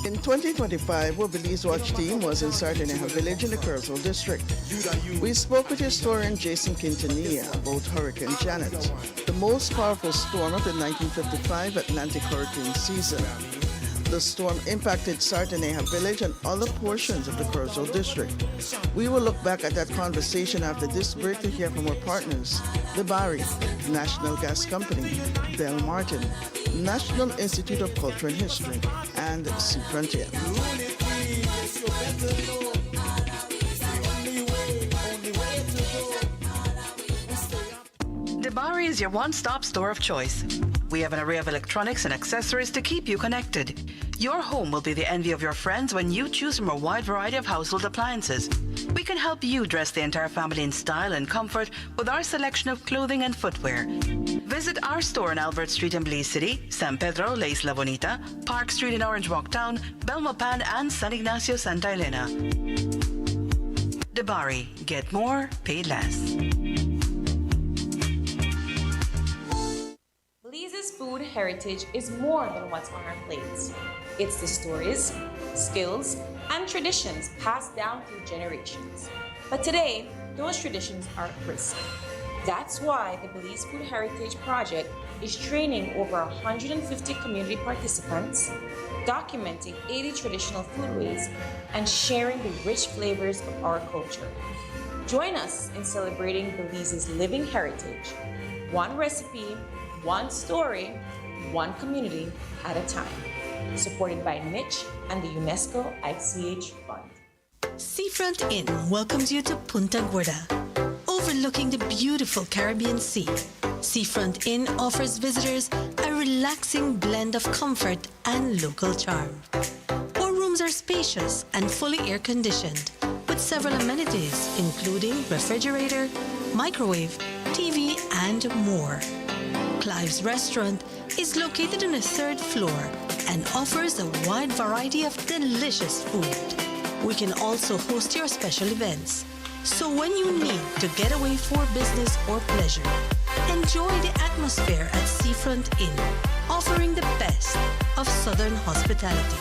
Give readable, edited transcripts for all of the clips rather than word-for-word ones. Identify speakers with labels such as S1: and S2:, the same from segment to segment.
S1: In 2025, our Belize Watch team was in Sardineja village in the Curacao district. We spoke with historian Jason Quintanilla about Hurricane Janet, the most powerful storm of the 1955 Atlantic hurricane season. The storm impacted Sardineja village and other portions of the Curacao district. We will look back at that conversation after this break to hear from our partners, the Bari, National Gas Company, Bell Martin, National Institute of Culture and History, and Sea Frontier.
S2: Debari is your one-stop store of choice. We have an array of electronics and accessories to keep you connected. Your home will be the envy of your friends when you choose from a wide variety of household appliances. We can help you dress the entire family in style and comfort with our selection of clothing and footwear. Visit our store on Albert Street in Belize City, San Pedro, La Isla Bonita, Park Street in Orange Walk Town, Belmopan, and San Ignacio, Santa Elena. Debari, get more, pay less.
S3: Belize's food heritage is more than what's on our plates. It's the stories, skills, and traditions passed down through generations. But today, those traditions are at risk. That's why the Belize Food Heritage Project is training over 150 community participants, documenting 80 traditional foodways, and sharing the rich flavors of our culture. Join us in celebrating Belize's living heritage, one recipe, one story, one community at a time. Supported by Mitch and the UNESCO ICH Fund.
S4: Seafront Inn welcomes you to Punta Gorda, overlooking the beautiful Caribbean Sea. Seafront Inn offers visitors a relaxing blend of comfort and local charm. Our rooms are spacious and fully air-conditioned, with several amenities including refrigerator, microwave, TV, and more. Clive's Restaurant is located on the 3rd floor and offers a wide variety of delicious food. We can also host your special events. So when you need to get away for business or pleasure, enjoy the atmosphere at Seafront Inn, offering the best of Southern hospitality.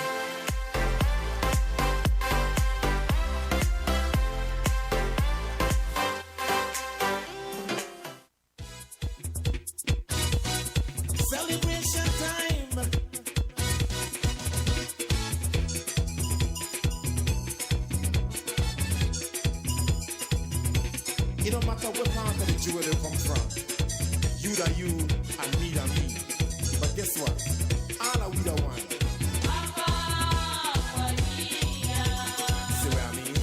S5: It don't matter what part of the jewel they come from. You da you and me da me. But guess what? All are we the one. See what I mean?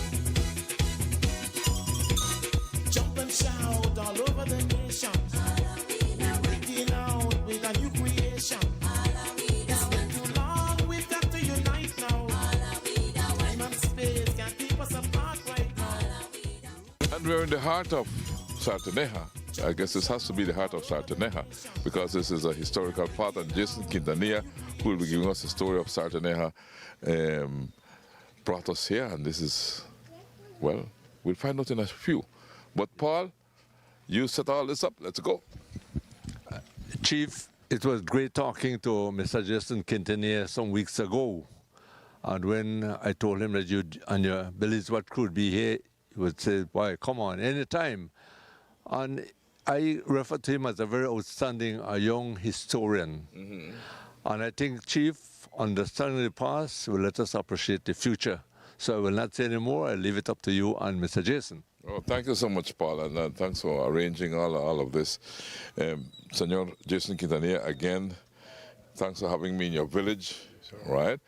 S5: Jump and shout all over the nation. We're breaking out with a new creation. It's been too long, we've got to unite now. Time and space can't keep us apart right now.
S6: And we're in the heart of Sardineja. I guess this has to be the heart of Sardineja because this is a historical part, and Jason Quintanilla, who will be giving us the story of Sardineja, brought us here, and this is, well, we'll find out in a few. But Paul, you set all this up. Let's go.
S7: Chief, it was great talking to Mr. Jason Quintanilla some weeks ago. And when I told him that you and your Belize Watch crew would be here, he would say, boy, come on, anytime. And I refer to him as a very outstanding, young historian. Mm-hmm. And I think, Chief, understanding the past will let us appreciate the future. So I will not say any more. I'll leave it up to you and Mr. Jason.
S6: Oh, thank you so much, Paul, and thanks for arranging all of this. Senor Jason Quintanilla, again, thanks for having me in your village, right?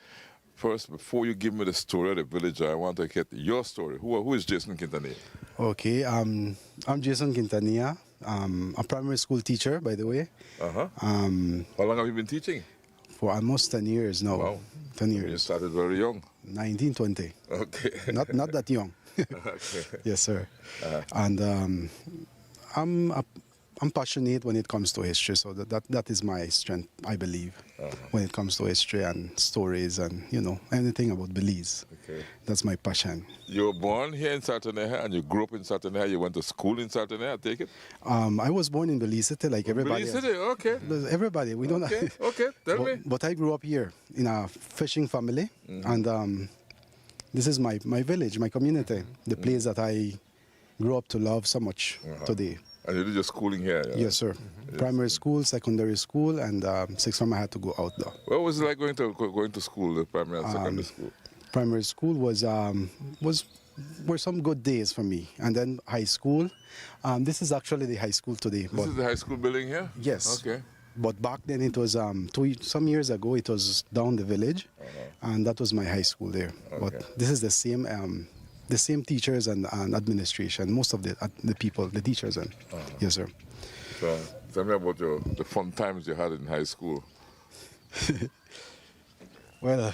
S6: First, before you give me the story of the village, I want to get your story. Who is Jason Quintanilla?
S8: Okay, I'm Jason Quintanilla. I'm a primary school teacher, by the way.
S6: Uh-huh. How long have you been teaching?
S8: For almost 10 years now.
S6: Wow.
S8: 10 years.
S6: You started very young.
S8: 1920.
S6: Okay.
S8: Not that young.
S6: Okay.
S8: Yes, sir.
S6: Uh-huh.
S8: And I'm I'm passionate when it comes to history, so that is my strength, I believe, when it comes to history and stories and, you know, anything about Belize.
S6: Okay.
S8: That's my passion.
S6: You were born here in Sartaneja and you grew up in Sartaneja. You went to school in Sartaneja, I take it?
S8: I was born in Belize City, like everybody.
S6: Belize City, okay.
S8: Everybody, we don't
S6: Okay, okay, tell me.
S8: But I grew up here in a fishing family, and this is my village, my community, the place that I grew up to love so much today.
S6: And you did your schooling here? Yeah?
S8: Yes, sir. Primary school, secondary school, and sixth form I had to go out though.
S6: What was it like going to school, the primary and secondary school?
S8: Primary school were some good days for me, and then high school. This is actually the high school today.
S6: This is the high school building here?
S8: Yes.
S6: Okay.
S8: But back then it was some years ago. It was down the village, and that was my high school there.
S6: Okay.
S8: But this is the same teachers and administration. Most of the people, the teachers, and yes, sir.
S6: So tell me about the fun times you had in high school.
S8: Well,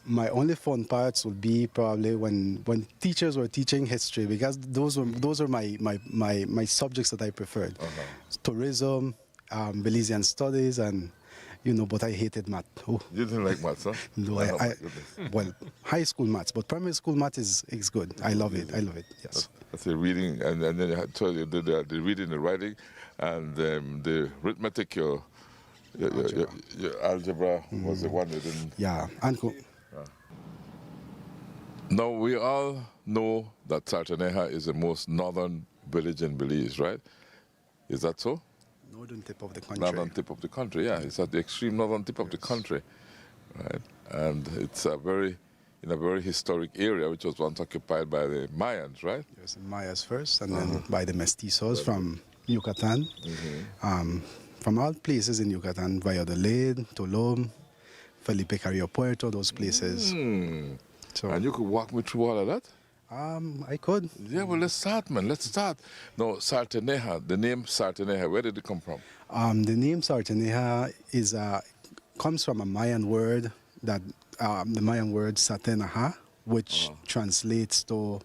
S8: my only fun parts would be probably when teachers were teaching history, because those are my subjects that I preferred. Tourism, Belizean studies, and you know, but I hated math. Oh.
S6: You didn't like maths, huh?
S8: No, well, high school maths, but primary school math is good. I love it. Yes.
S6: That's the reading, and then you had to do the reading, the writing, and the arithmetic. Your algebra was the one you didn't.
S8: Yeah,
S6: Now we all know that Sartaneja is the most northern village in Belize, right? Is that so?
S8: northern tip of the country.
S6: Northern tip of the country, yeah. It's at the extreme northern tip of the country, right? And it's in a very historic area, which was once occupied by the Mayans, right?
S8: Yes, the Mayas first, and then by the mestizos from Yucatan, from all places in Yucatan, Valladolid, Tulum, Felipe Carrillo Puerto, those places. So,
S6: And you could walk me through all of that?
S8: I could.
S6: Yeah, well, let's start, man. Let's start. No, Sartaneja, the name Sartaneja, where did it come from?
S8: The name Sartaneja comes from a Mayan word that the Mayan word Satenaha, which translates to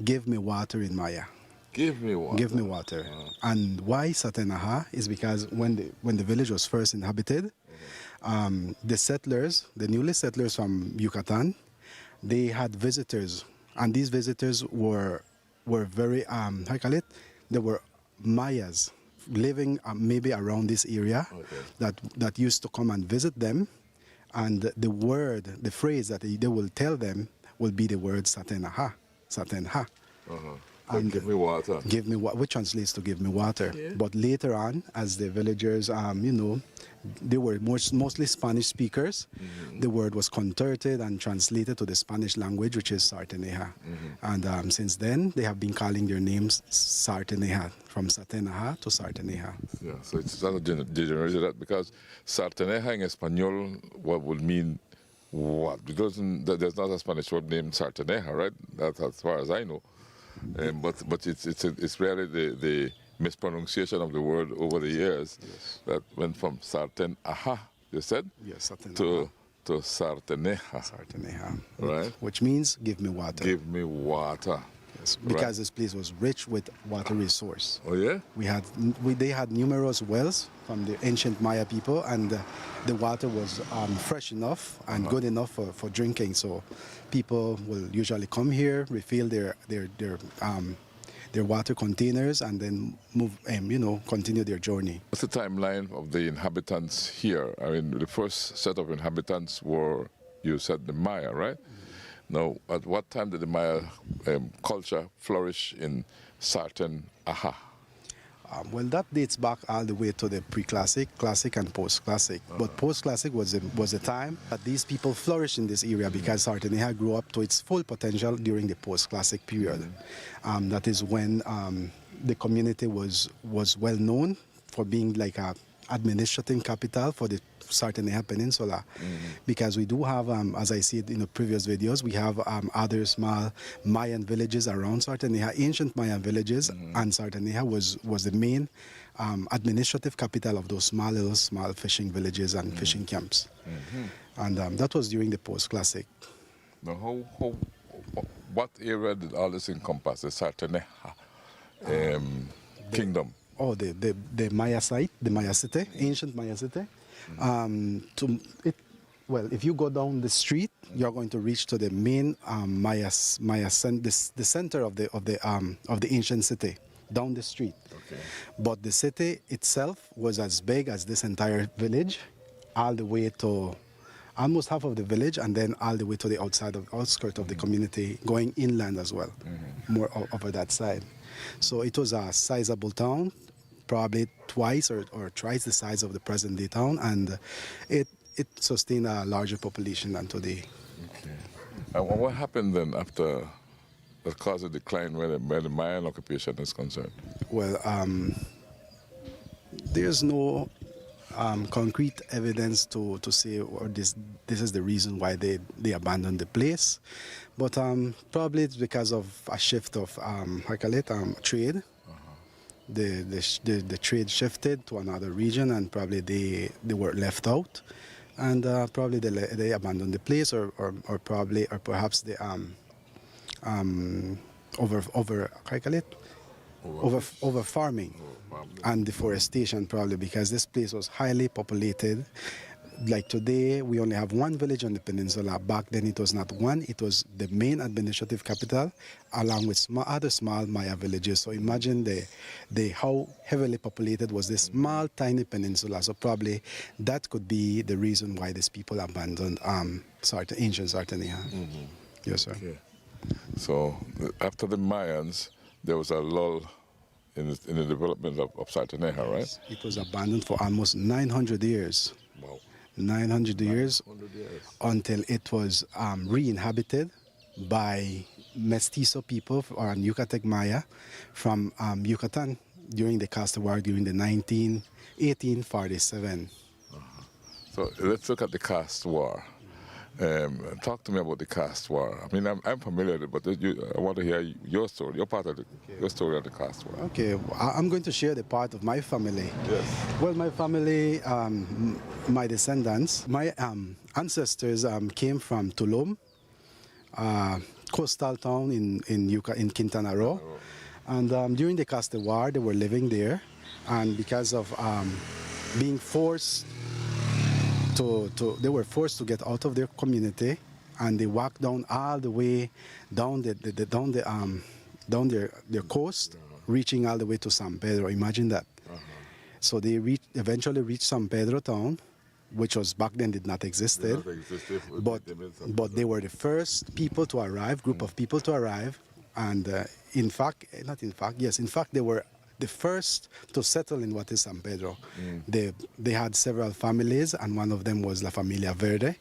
S8: "give me water" in Maya.
S6: Give me water.
S8: Give me water. And why Satenaha is because when the village was first inhabited, the settlers, the newly settlers from Yucatan, they had visitors, and these visitors were very how you call it? They were Mayas living maybe around this area that used to come and visit them, and the phrase that they will tell them will be the word Satenaha, Satenha.
S6: And give me water.
S8: Give me what, which translates to give me water.
S6: Yeah.
S8: But later on, as the villagers, they were mostly Spanish speakers. The word was converted and translated to the Spanish language, which is Sartaneja. And since then, they have been calling their names Sartaneja, from Satenaha to Sartaneja.
S6: Yeah, so it's not degenerated that because Sartaneja in Espanol what would mean what? Because there's not a Spanish word named Sartaneja, right? That's as far as I know. But it's really the mispronunciation of the word over the years that went from Sartaneja, you said?
S8: Yes,
S6: to Sartaneja.
S8: Sartaneja.
S6: Right.
S8: Which means give me water.
S6: Give me water.
S8: Yes, because this place was rich with water resource.
S6: Oh, yeah?
S8: They had numerous wells from the ancient Maya people, and the water was fresh enough and good enough for drinking. So people will usually come here, refill their water containers, and then move, continue their journey.
S6: What's the timeline of the inhabitants here? I mean, the first set of inhabitants were, you said, the Maya, right? Now, at what time did the Maya culture flourish in Sartaneja?
S8: Well, that dates back all the way to the pre-classic, classic, and post-classic. But post-classic was the time that these people flourished in this area because Sartaneja grew up to its full potential during the post-classic period. That is when the community was well known for being like a administrative capital for the Sartaneja Peninsula, because we do have, as I said in the previous videos, we have other small Mayan villages around Sartaneja, ancient Mayan villages, and Sartaneja was the main administrative capital of those small fishing villages and fishing camps. And that was during the post-classic.
S6: Now, what area did all this encompass, the Sartaneja kingdom?
S8: the Maya site, the Maya city, ancient Maya city. If you go down the street, you're going to reach to the main the center of the ancient city, down the street.
S6: Okay.
S8: But the city itself was as big as this entire village, all the way to almost half of the village, and then all the way to the outskirts of the community, going inland as well, more over that side. So it was a sizable town, probably twice or thrice the size of the present-day town, and it sustained a larger population than today.
S6: Okay. And what happened then after that caused a decline where the Mayan occupation is concerned?
S8: Well, there's no concrete evidence to say this is the reason why they abandoned the place, but probably it's because of a shift of trade. The trade shifted to another region, and probably they were left out, and probably they abandoned the place, or perhaps they over farming and deforestation, probably because this place was highly populated. Like today, we only have one village on the peninsula. Back then, it was not one. It was the main administrative capital, along with other small Maya villages. So imagine how heavily populated was this small, tiny peninsula. So probably that could be the reason why these people abandoned ancient Sartania. Yes, sir.
S6: Okay. So after the Mayans, there was a lull in the development of Sartaneja, right?
S8: It was abandoned for almost 900 years.
S6: Wow.
S8: 900 years until it was re-inhabited by Mestizo people or Yucatec Maya from Yucatan during the Caste War during the 1847.
S6: So let's look at the Caste War. Talk to me about the Caste War. I mean, I'm familiar with it, but I want to hear your story, your part of your story of the Caste War.
S8: Okay, I'm going to share the part of my family.
S6: Yes.
S8: Well, my family, my descendants, my ancestors came from Tulum, coastal town in Quintana Roo, and during the Caste War, they were living there, and because of being forced. They were forced to get out of their community, and they walked down all the way down their coast, reaching all the way to San Pedro. Imagine that. So they eventually reached San Pedro town, which was back then did not exist, but they were the first people to arrive, group of people to arrive, and in fact they were the first to settle in what is San Pedro. They had several families, and one of them was La Familia Verde,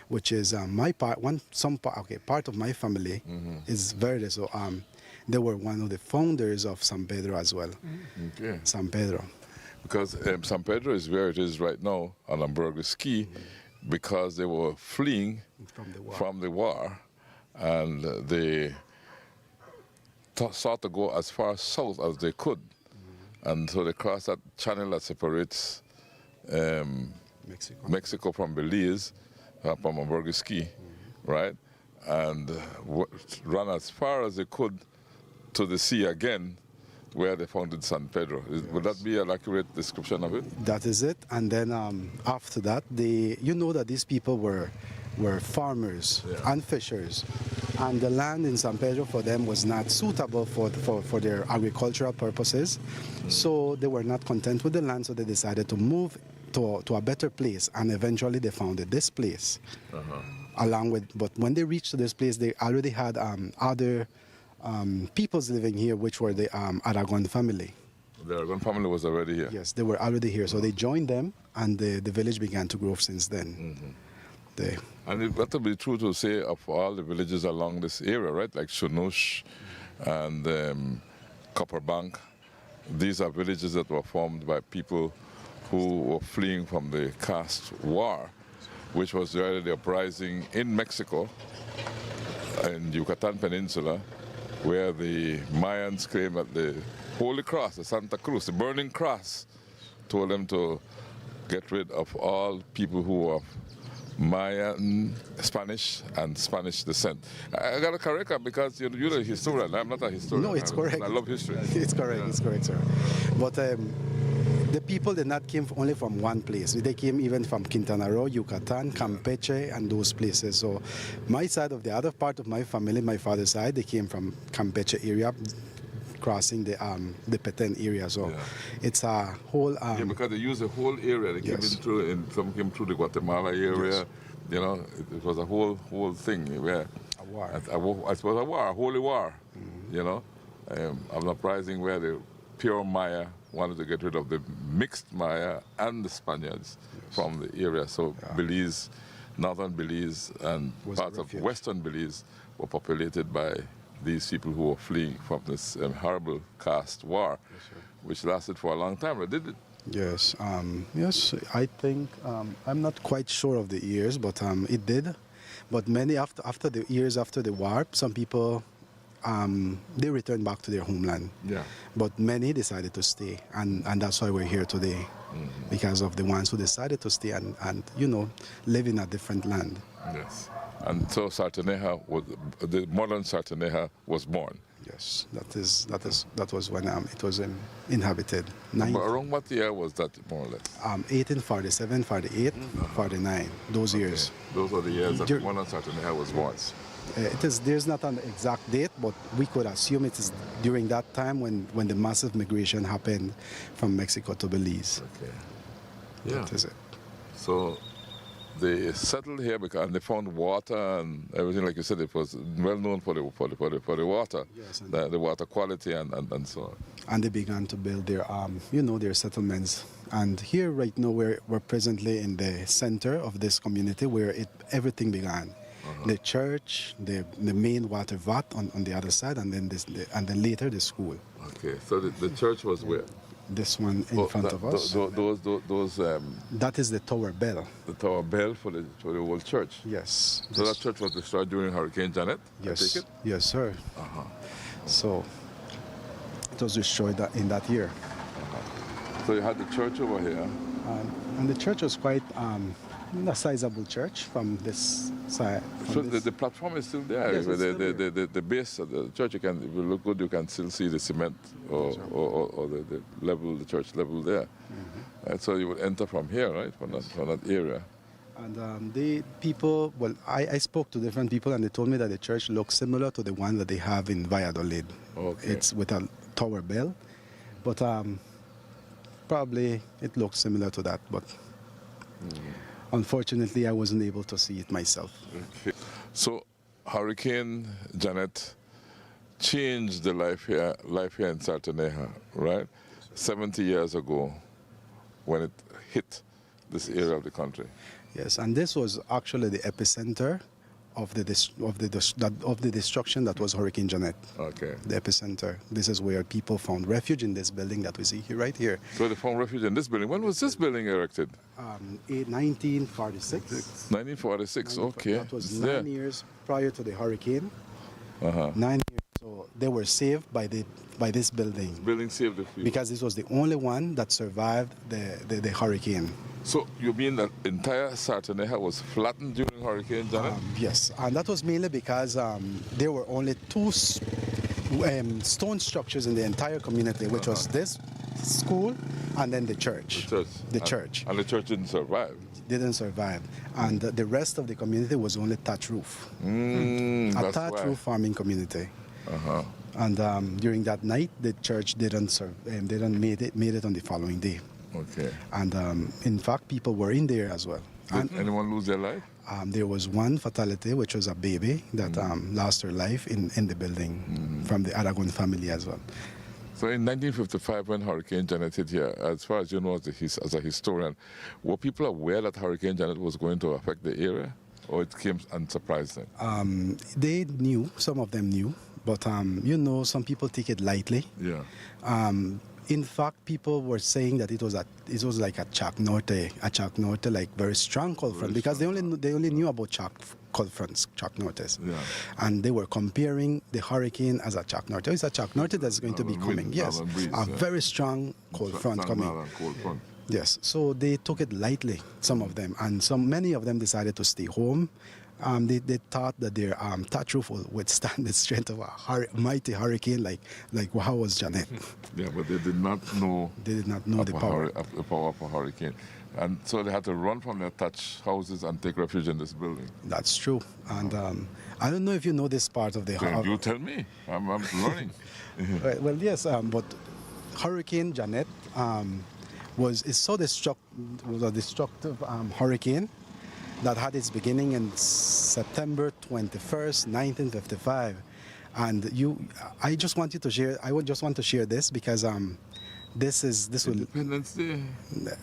S8: which is part of my family is Verde. So they were one of the founders of San Pedro as well.
S6: Okay.
S8: San Pedro.
S6: Because San Pedro is where it is right now on Ambergris Key, because they were fleeing from the war, and they sought to go as far south as they could. And so they crossed that channel that separates Mexico from Belize, from Ambergris Key, right? And ran as far as they could to the sea again, where they founded San Pedro. Would that be an accurate description of it?
S8: That is it. And then after that, that these people were farmers and fishers, and the land in San Pedro for them was not suitable for their agricultural purposes. So they were not content with the land, so they decided to move to a better place, and eventually they founded this place. But when they reached this place, they already had other peoples living here, which were the Aragon family.
S6: The Aragon family was already here?
S8: Yes, they were already here. So they joined them, and the village began to grow since then.
S6: And it got to be true to say of all the villages along this area, right? Like Shunush and Copperbank. These are villages that were formed by people who were fleeing from the caste war, which was really the uprising in Mexico, in Yucatan Peninsula, where the Mayans claimed that the Holy Cross, the Santa Cruz, the burning cross, told them to get rid of all people who were Mayan, Spanish, and Spanish descent. I got to correct her because you're a historian. I'm not a historian.
S8: No, it's correct.
S6: I love history.
S8: It's correct. It's correct, sir. But the people did not came only from one place. They came even from Quintana Roo, Yucatan, Campeche, and those places. So my side of the other part of my family, my father's side, they came from Campeche area, crossing the Petén area. So it's a whole.
S6: Yeah, because they used the whole area. They came in through, and some came through the Guatemala area. You know, it was a whole thing. Where
S8: a war.
S6: I suppose a war, a holy war. You know, I'm surprising where the pure Maya wanted to get rid of the mixed Maya and the Spaniards from the area. So Belize, northern Belize, and parts of western Belize were populated by these people who were fleeing from this horrible caste war, which lasted for a long time, did it?
S8: Yes, yes. I think I'm not quite sure of the years, but it did. But many after the years after the war, some people they returned back to their homeland.
S6: Yeah.
S8: But many decided to stay, and that's why we're here today, because of the ones who decided to stay and live in a different land.
S6: Yes. And so Sartaneja the modern Sartaneja was born.
S8: Yes, that was when it was inhabited.
S6: But around what year was that, more or less?
S8: 1847, 48, 49. Those years.
S6: Those are the years that modern Sartaneja was born.
S8: There's not an exact date, but we could assume it is during that time when the massive migration happened from Mexico to Belize.
S6: Okay. Yeah.
S8: That is it.
S6: So they settled here because they found water and everything. Like you said, it was well known for the water,
S8: yes,
S6: the water quality and so on.
S8: And they began to build their their settlements. And here right now we're presently in the center of this community where everything began. The church, the main water vat on the other side, and then later the school.
S6: Okay, so the church was where?
S8: This one in front of us.
S6: Those
S8: that is the tower bell.
S6: The tower bell for the old church.
S8: Yes.
S6: So that church was destroyed during Hurricane Janet.
S8: Yes.
S6: I take it?
S8: Yes, sir. So it was destroyed in that year.
S6: So you had the church over here.
S8: And the church was quite a sizable church from this side.
S6: So the platform is still there.
S8: Yes,
S6: the base of the church, if you look good, you can still see the cement or the level, the church level there. And so you would enter from here, right, from that area.
S8: And the people, well, I spoke to different people and they told me that the church looks similar to the one that they have in Valladolid.
S6: Okay.
S8: It's with a tower bell, but probably it looks similar to that, but unfortunately I wasn't able to see it myself.
S6: Okay. So Hurricane Janet changed the life here in Sartaneja, right? 70 years ago when it hit this area of the country.
S8: Yes, and this was actually the epicenter of the destruction that was Hurricane Janet.
S6: Okay.
S8: The epicenter. This is where people found refuge in this building that we see here, right here.
S6: So they found refuge in this building. When was this building erected?
S8: 1946.
S6: 1946. Okay.
S8: That was 9 years prior to the hurricane. 9 years. So they were saved by this building.
S6: This building saved the people.
S8: Because this was the only one that survived the hurricane.
S6: So you mean that entire Sartaneja was flattened during Hurricane Janet?
S8: Yes, and that was mainly because there were only two stone structures in the entire community, which was this school and then the church. The church.
S6: And the church didn't survive.
S8: Didn't survive. And the rest of the community was only thatch roof. A thatch roof farming community. And during that night, the church didn't made it on the following day.
S6: Okay.
S8: And in fact, people were in there as well.
S6: Did anyone lose their life?
S8: There was one fatality, which was a baby that lost her life in the building from the Aragon family as well.
S6: So in 1955, when Hurricane Janet hit here, as far as you know as a historian, were people aware that Hurricane Janet was going to affect the area? Or it came and surprised them?
S8: They knew, some of them knew, but some people take it lightly.
S6: Yeah.
S8: In fact, people were saying that it was like a Chac Norte, like very strong cold front, because they only knew about cold fronts, Chac Nortes. Yeah. And they were comparing the hurricane as a Chac Norte. It's a Chac Norte that's going to be coming. Yes, very strong cold front coming.
S6: Cold front.
S8: Yes, so they took it lightly, some of them, and many of them decided to stay home. They thought that their thatch roof would withstand the strength of a mighty hurricane like how was Janet.
S6: Yeah, but they did not know.
S8: They did not know the power.
S6: The power of a hurricane, and so they had to run from their thatch houses and take refuge in this building.
S8: That's true, and I don't know if you know this part of the house.
S6: You tell me. I'm learning.
S8: Well, yes, but Hurricane Janet was a destructive hurricane that had its beginning in September 21st, 1955. And I just want you to share. I would just want to share this because this will
S6: Independence Day.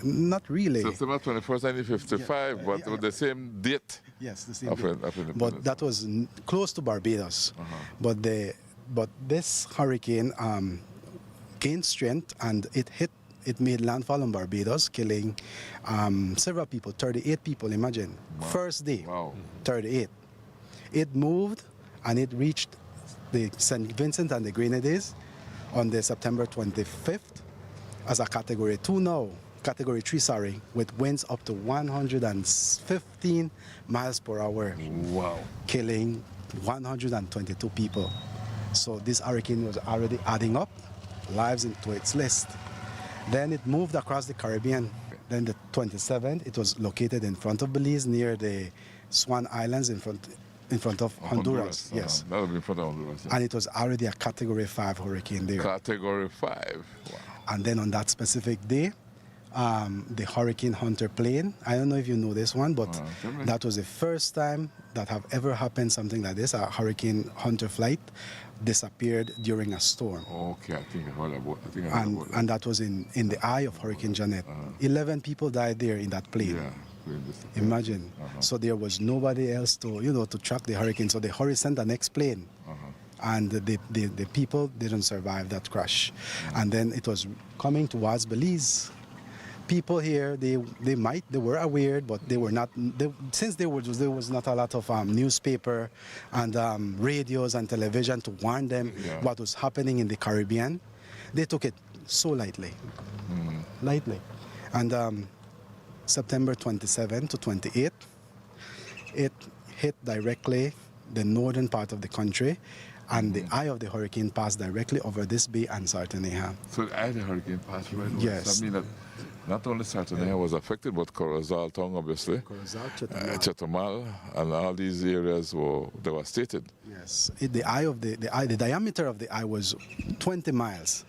S8: Not really.
S6: September 21st, 1955, but with the same date.
S8: Yes, the same.
S6: Of Independence.
S8: But that was close to Barbados. But this hurricane gained strength and it made landfall on Barbados, killing several people, 38 people, imagine.
S6: Wow.
S8: First day,
S6: Wow.
S8: 38. It moved and it reached the St. Vincent and the Grenadines on the September 25th as a Category 2 now, Category 3, sorry, with winds up to 115 miles per hour.
S6: Wow.
S8: Killing 122 people. So this hurricane was already adding up lives into its list. Then it moved across the Caribbean. Then the 27th, it was located in front of Belize near the Swan Islands in front of Honduras. Yes.
S6: That would be in front of Honduras. Yeah.
S8: And it was already a Category 5 hurricane there.
S6: Category 5. Wow.
S8: And then on that specific day, the Hurricane Hunter plane, I don't know if you know this one, but that was the first time that have ever happened something like this. A Hurricane Hunter flight disappeared during a storm.
S6: Okay, I think I heard about that.
S8: And that was in the eye of Hurricane Janet. 11 people died there in that plane.
S6: Yeah.
S8: Imagine. So there was nobody else to track the hurricane. So the hurricane sent the next plane. And the people didn't survive that crash. And then it was coming towards Belize. People here, they were aware, but they were not. Since there was not a lot of newspaper and radios and television to warn them what was happening in the Caribbean, they took it so lightly, lightly. And September 27 to 28, it hit directly the northern part of the country, and the eye of the hurricane passed directly over this bay and Sartaneja.
S6: So the eye of the hurricane passed right over.
S8: Yes.
S6: That means that not only Sartaneja was affected, but Corozal Town, obviously.
S8: Corozal,
S6: Chetumal, and all these areas were devastated.
S8: Yes. The diameter of the eye was 20 miles.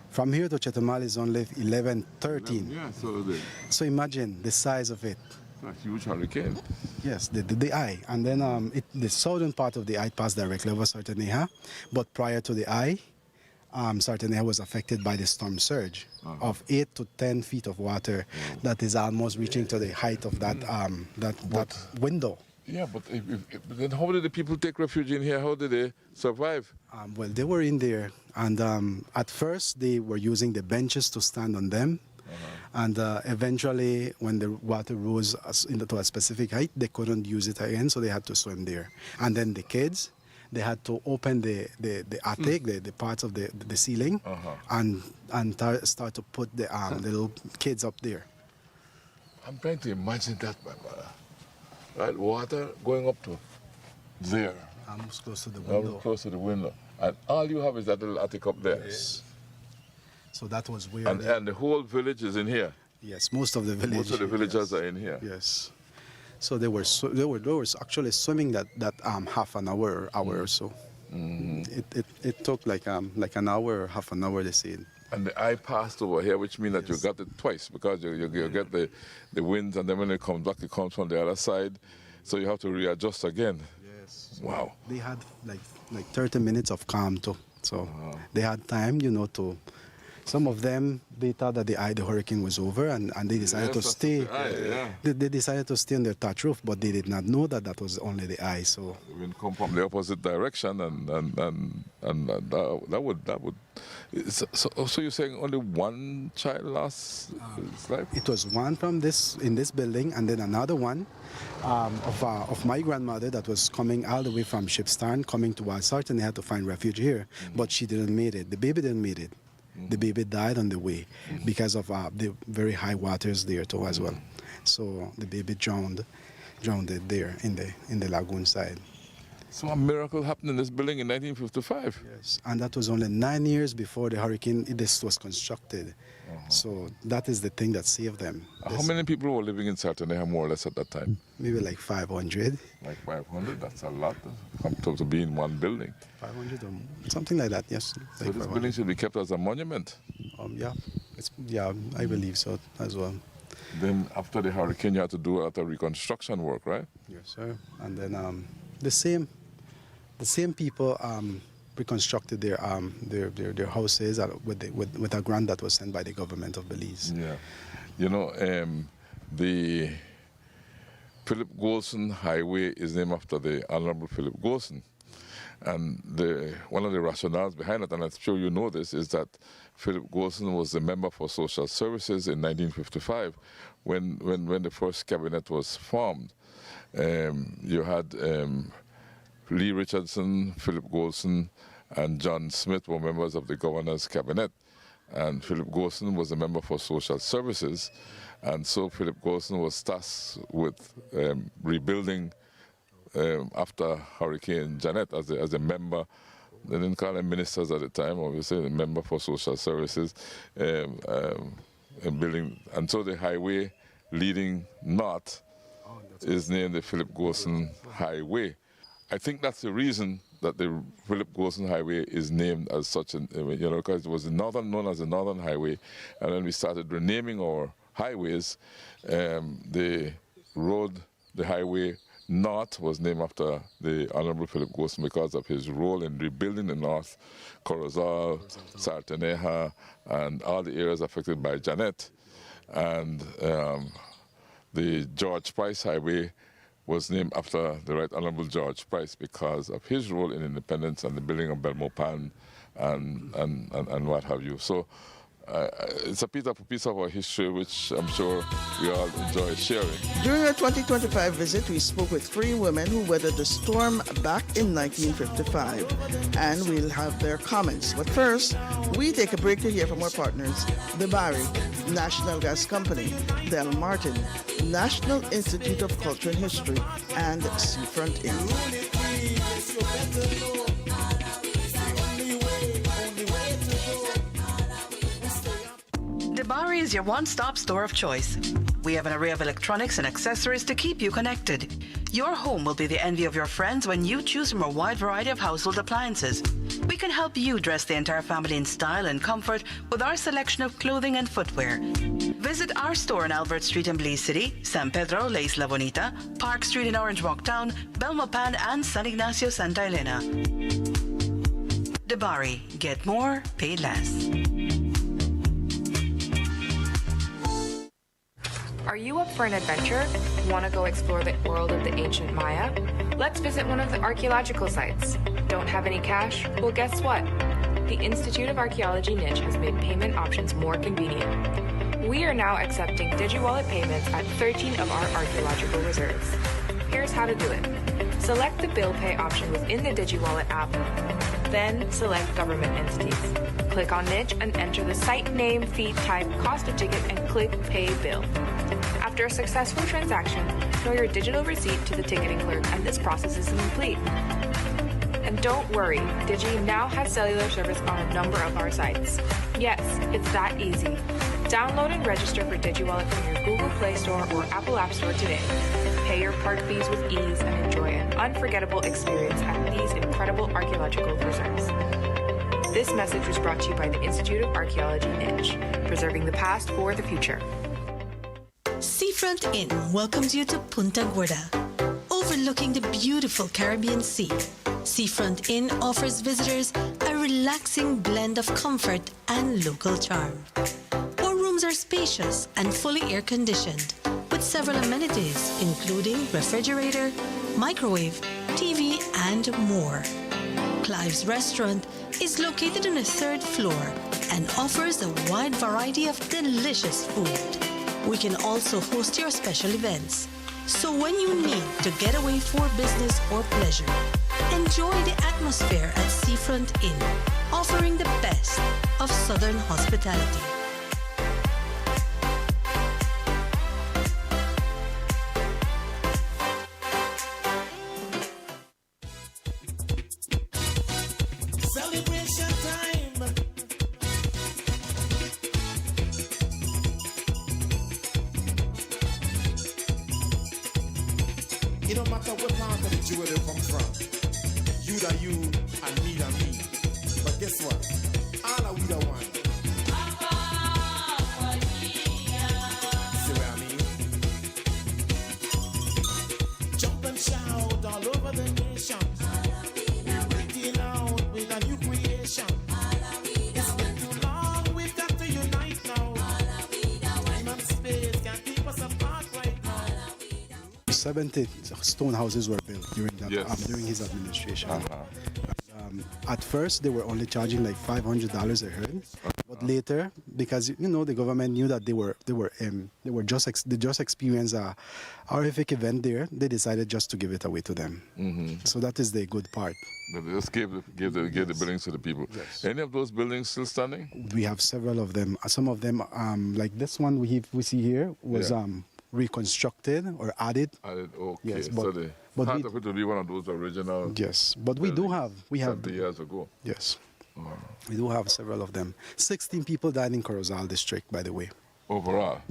S8: From here to Chetumal is only 11, 13.
S6: Yeah,
S8: so imagine the size of it.
S6: A huge hurricane.
S8: Yes, the eye. And then the southern part of the eye passed directly over Sartaneja. But prior to the eye, Sartaneja was affected by the storm surge of 8 to 10 feet of water that is almost reaching to the height of that window.
S6: Yeah, but then how did the people take refuge in here? How did they survive?
S8: Well, they were in there, and at first they were using the benches to stand on them. And eventually, when the water rose to a specific height, they couldn't use it again, so they had to swim there. And then the kids, they had to open the attic, the parts of the ceiling, and start to put the little kids up there.
S6: I'm trying to imagine that, my brother. Right, water going up to there.
S8: Almost close to the window.
S6: Almost close to the window. And all you have is that little attic up there.
S8: Yes. So that was weird.
S6: And the whole village is in here.
S8: Yes, most of the village.
S6: Most of the villagers are in here.
S8: Yes. So they were actually swimming that half an hour or so. It took like an hour, half an hour, they said.
S6: And the eye passed over here, which means that you got it twice, because you get the winds, and then when it comes back, it comes from the other side. So you have to readjust again.
S8: Yes. So
S6: wow.
S8: They had like 30 minutes of calm too. So they had time, to. Some of them, they thought that the hurricane was over, and they decided to stay. They decided to stay on their thatch roof, but they did not know that was only the eye. So
S6: the wind come from the opposite direction, and that would. So you're saying only one child lost his life?
S8: It was one in this building, and then another one of my grandmother that was coming all the way from Shipstown, coming towards Sarton. They had to find refuge here, but she didn't make it. The baby didn't make it. The baby died on the way because of the very high waters there too as well. So the baby drowned it there in the lagoon side.
S6: So a miracle happened in this building in 1955.
S8: Yes, and that was only 9 years before the hurricane this was constructed. So that is the thing that saved them.
S6: How many people were living in Sartaneja more or less at that time?
S8: Maybe like 500.
S6: Like 500? That's a lot to be in one building.
S8: 500 or something like that, yes.
S6: So
S8: Like
S6: this building should be kept as a monument.
S8: Yeah, I believe so as well.
S6: Then after the hurricane, you had to do a lot of reconstruction work, right?
S8: Yes, sir. And then the same people reconstructed their houses with a grant that was sent by the government of Belize.
S6: Yeah. You know, the Philip Golson Highway is named after the Honorable Philip Golson. And one of the rationales behind it, and I'm sure you know this, is that Philip Golson was the member for social services in 1955 when the first cabinet was formed. You had Lee Richardson, Philip Golson, and John Smith were members of the governor's cabinet. And Philip Golson was a member for social services. And so Philip Golson was tasked with rebuilding after Hurricane Janet as a member. They didn't call them ministers at the time, obviously, a member for social services, building. And so the highway leading north is named the Philip Golson Highway. I think that's the reason that the Philip Golson Highway is named as such, because it was known as the Northern Highway, and when we started renaming our highways, the highway north was named after the Honorable Philip Golson because of his role in rebuilding the north, Corozal, Sartaneja, and all the areas affected by Janet. And the George Price Highway was named after the Right Honorable George Price because of his role in independence and the building of Belmopan and what have you. So it's a piece of our history which I'm sure we all enjoy sharing.
S1: During our 2025 visit, we spoke with 3 women who weathered the storm back in 1955, and we'll have their comments. But first, we take a break to hear from our partners, the Bari, National Gas Company, Del Martin, National Institute of Culture and History, and Seafront Inn.
S2: Bari is your one-stop store of choice. We have an array of electronics and accessories to keep you connected. Your home will be the envy of your friends when you choose from a wide variety of household appliances. We can help you dress the entire family in style and comfort with our selection of clothing and footwear. Visit our store on Albert Street in Belize City, San Pedro, La Isla Bonita, Park Street in Orange Walk Town, Belmopan, and San Ignacio, Santa Elena. Bari, get more, pay less.
S9: Are you up for an adventure? Want to go explore the world of the ancient Maya? Let's visit one of the archaeological sites. Don't have any cash? Well, guess what? The Institute of Archaeology niche has made payment options more convenient. We are now accepting DigiWallet payments at 13 of our archaeological reserves. Here's how to do it. Select the bill pay option within the DigiWallet app. Then select government entities. Click on niche and enter the site name, fee type, cost of ticket, and click Pay Bill. After a successful transaction, show your digital receipt to the ticketing clerk and this process is complete. And don't worry, Digi now has cellular service on a number of our sites. Yes, it's that easy. Download and register for DigiWallet from your Google Play Store or Apple App Store today. Pay your park fees with ease and enjoy an unforgettable experience at these incredible archaeological reserves. This message was brought to you by the Institute of Archaeology niche, preserving the past for the future.
S4: Seafront Inn welcomes you to Punta Gorda, overlooking the beautiful Caribbean Sea. Seafront Inn offers visitors a relaxing blend of comfort and local charm. Our rooms are spacious and fully air-conditioned, with several amenities including refrigerator, microwave, TV, and more. Clive's Restaurant is located on the 3rd floor and offers a wide variety of delicious food. We can also host your special events. So when you need to get away for business or pleasure, enjoy the atmosphere at Seafront Inn. offering the best of Southern hospitality.
S5: Celebration time. It don't matter what part of the jewel you come from. You da you and me da me. But guess what? All are we the one. See what I mean? Jump and shout all over the nation. We're breaking out with a new creation. It's been too long, we've got to unite now. Time and space can't keep us apart right now.
S8: 70 stone houses were built during that
S6: Yes.
S8: during his administration. At first, they were only charging like $500 a head, but later, because the government knew that they just experienced a horrific event there, they decided just to give it away to them. So that is the good part.
S6: They just gave the buildings to the people.
S8: Yes.
S6: Any of those buildings still standing?
S8: We have several of them. Some of them, like this one we see here, was
S6: Yeah.
S8: reconstructed or added.
S6: Okay,
S8: Yes,
S6: so the
S8: but
S6: part
S8: we-
S6: of it will be one of those original.
S8: Yes, but we have
S6: 70 years ago.
S8: yes, we do have several of them. 16 people died in Corozal district, by the way.
S6: Overall.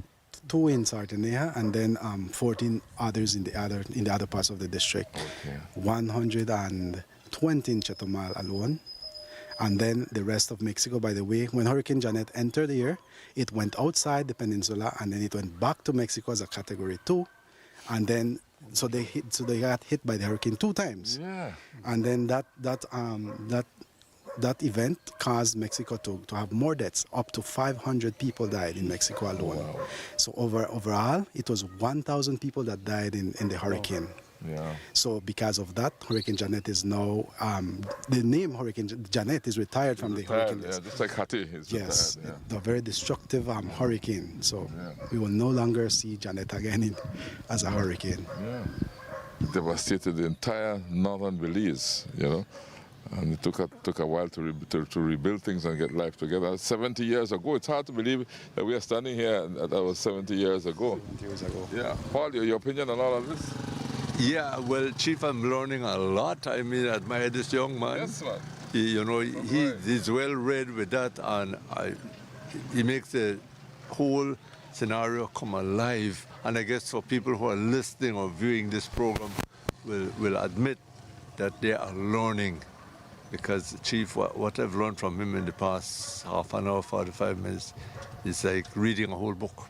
S8: 2 in Sarteneja, and then 14 others in the other parts of the district.
S6: Okay.
S8: 120 in Chetumal alone, and then the rest of Mexico. By the way, when Hurricane Janet entered here, it went outside the peninsula, and then it went back to Mexico as a Category 2, and then so they got hit by the hurricane 2 times.
S6: Yeah.
S8: And then that event caused Mexico to have more deaths. Up to 500 people died in Mexico alone.
S6: Wow.
S8: So overall, it was 1,000 people that died in the hurricane.
S6: Yeah.
S8: So because of that, Hurricane Janet is now, the name Hurricane Janet is retired from the hurricane
S6: Yeah,
S8: list.
S6: just like Hattie is
S8: Yes,
S6: retired.
S8: the very destructive hurricane. So
S6: Yeah.
S8: we will no longer see Janet again as a hurricane.
S6: Yeah. Devastated the entire northern Belize, and it took a while to rebuild things and get life together. 70 years ago, it's hard to believe that we are standing here and that was 70 years ago.
S8: 20 years ago.
S6: Yeah. Paul, your opinion on all of this?
S7: Yeah, well, Chief, I'm learning a lot. I mean, I admire this young man.
S6: Yes, man.
S7: He's well read with that, and he makes the whole scenario come alive. And I guess for people who are listening or viewing this program will admit that they are learning. Because, Chief, what I've learned from him in the past half an hour, 45 minutes, is like reading a whole book.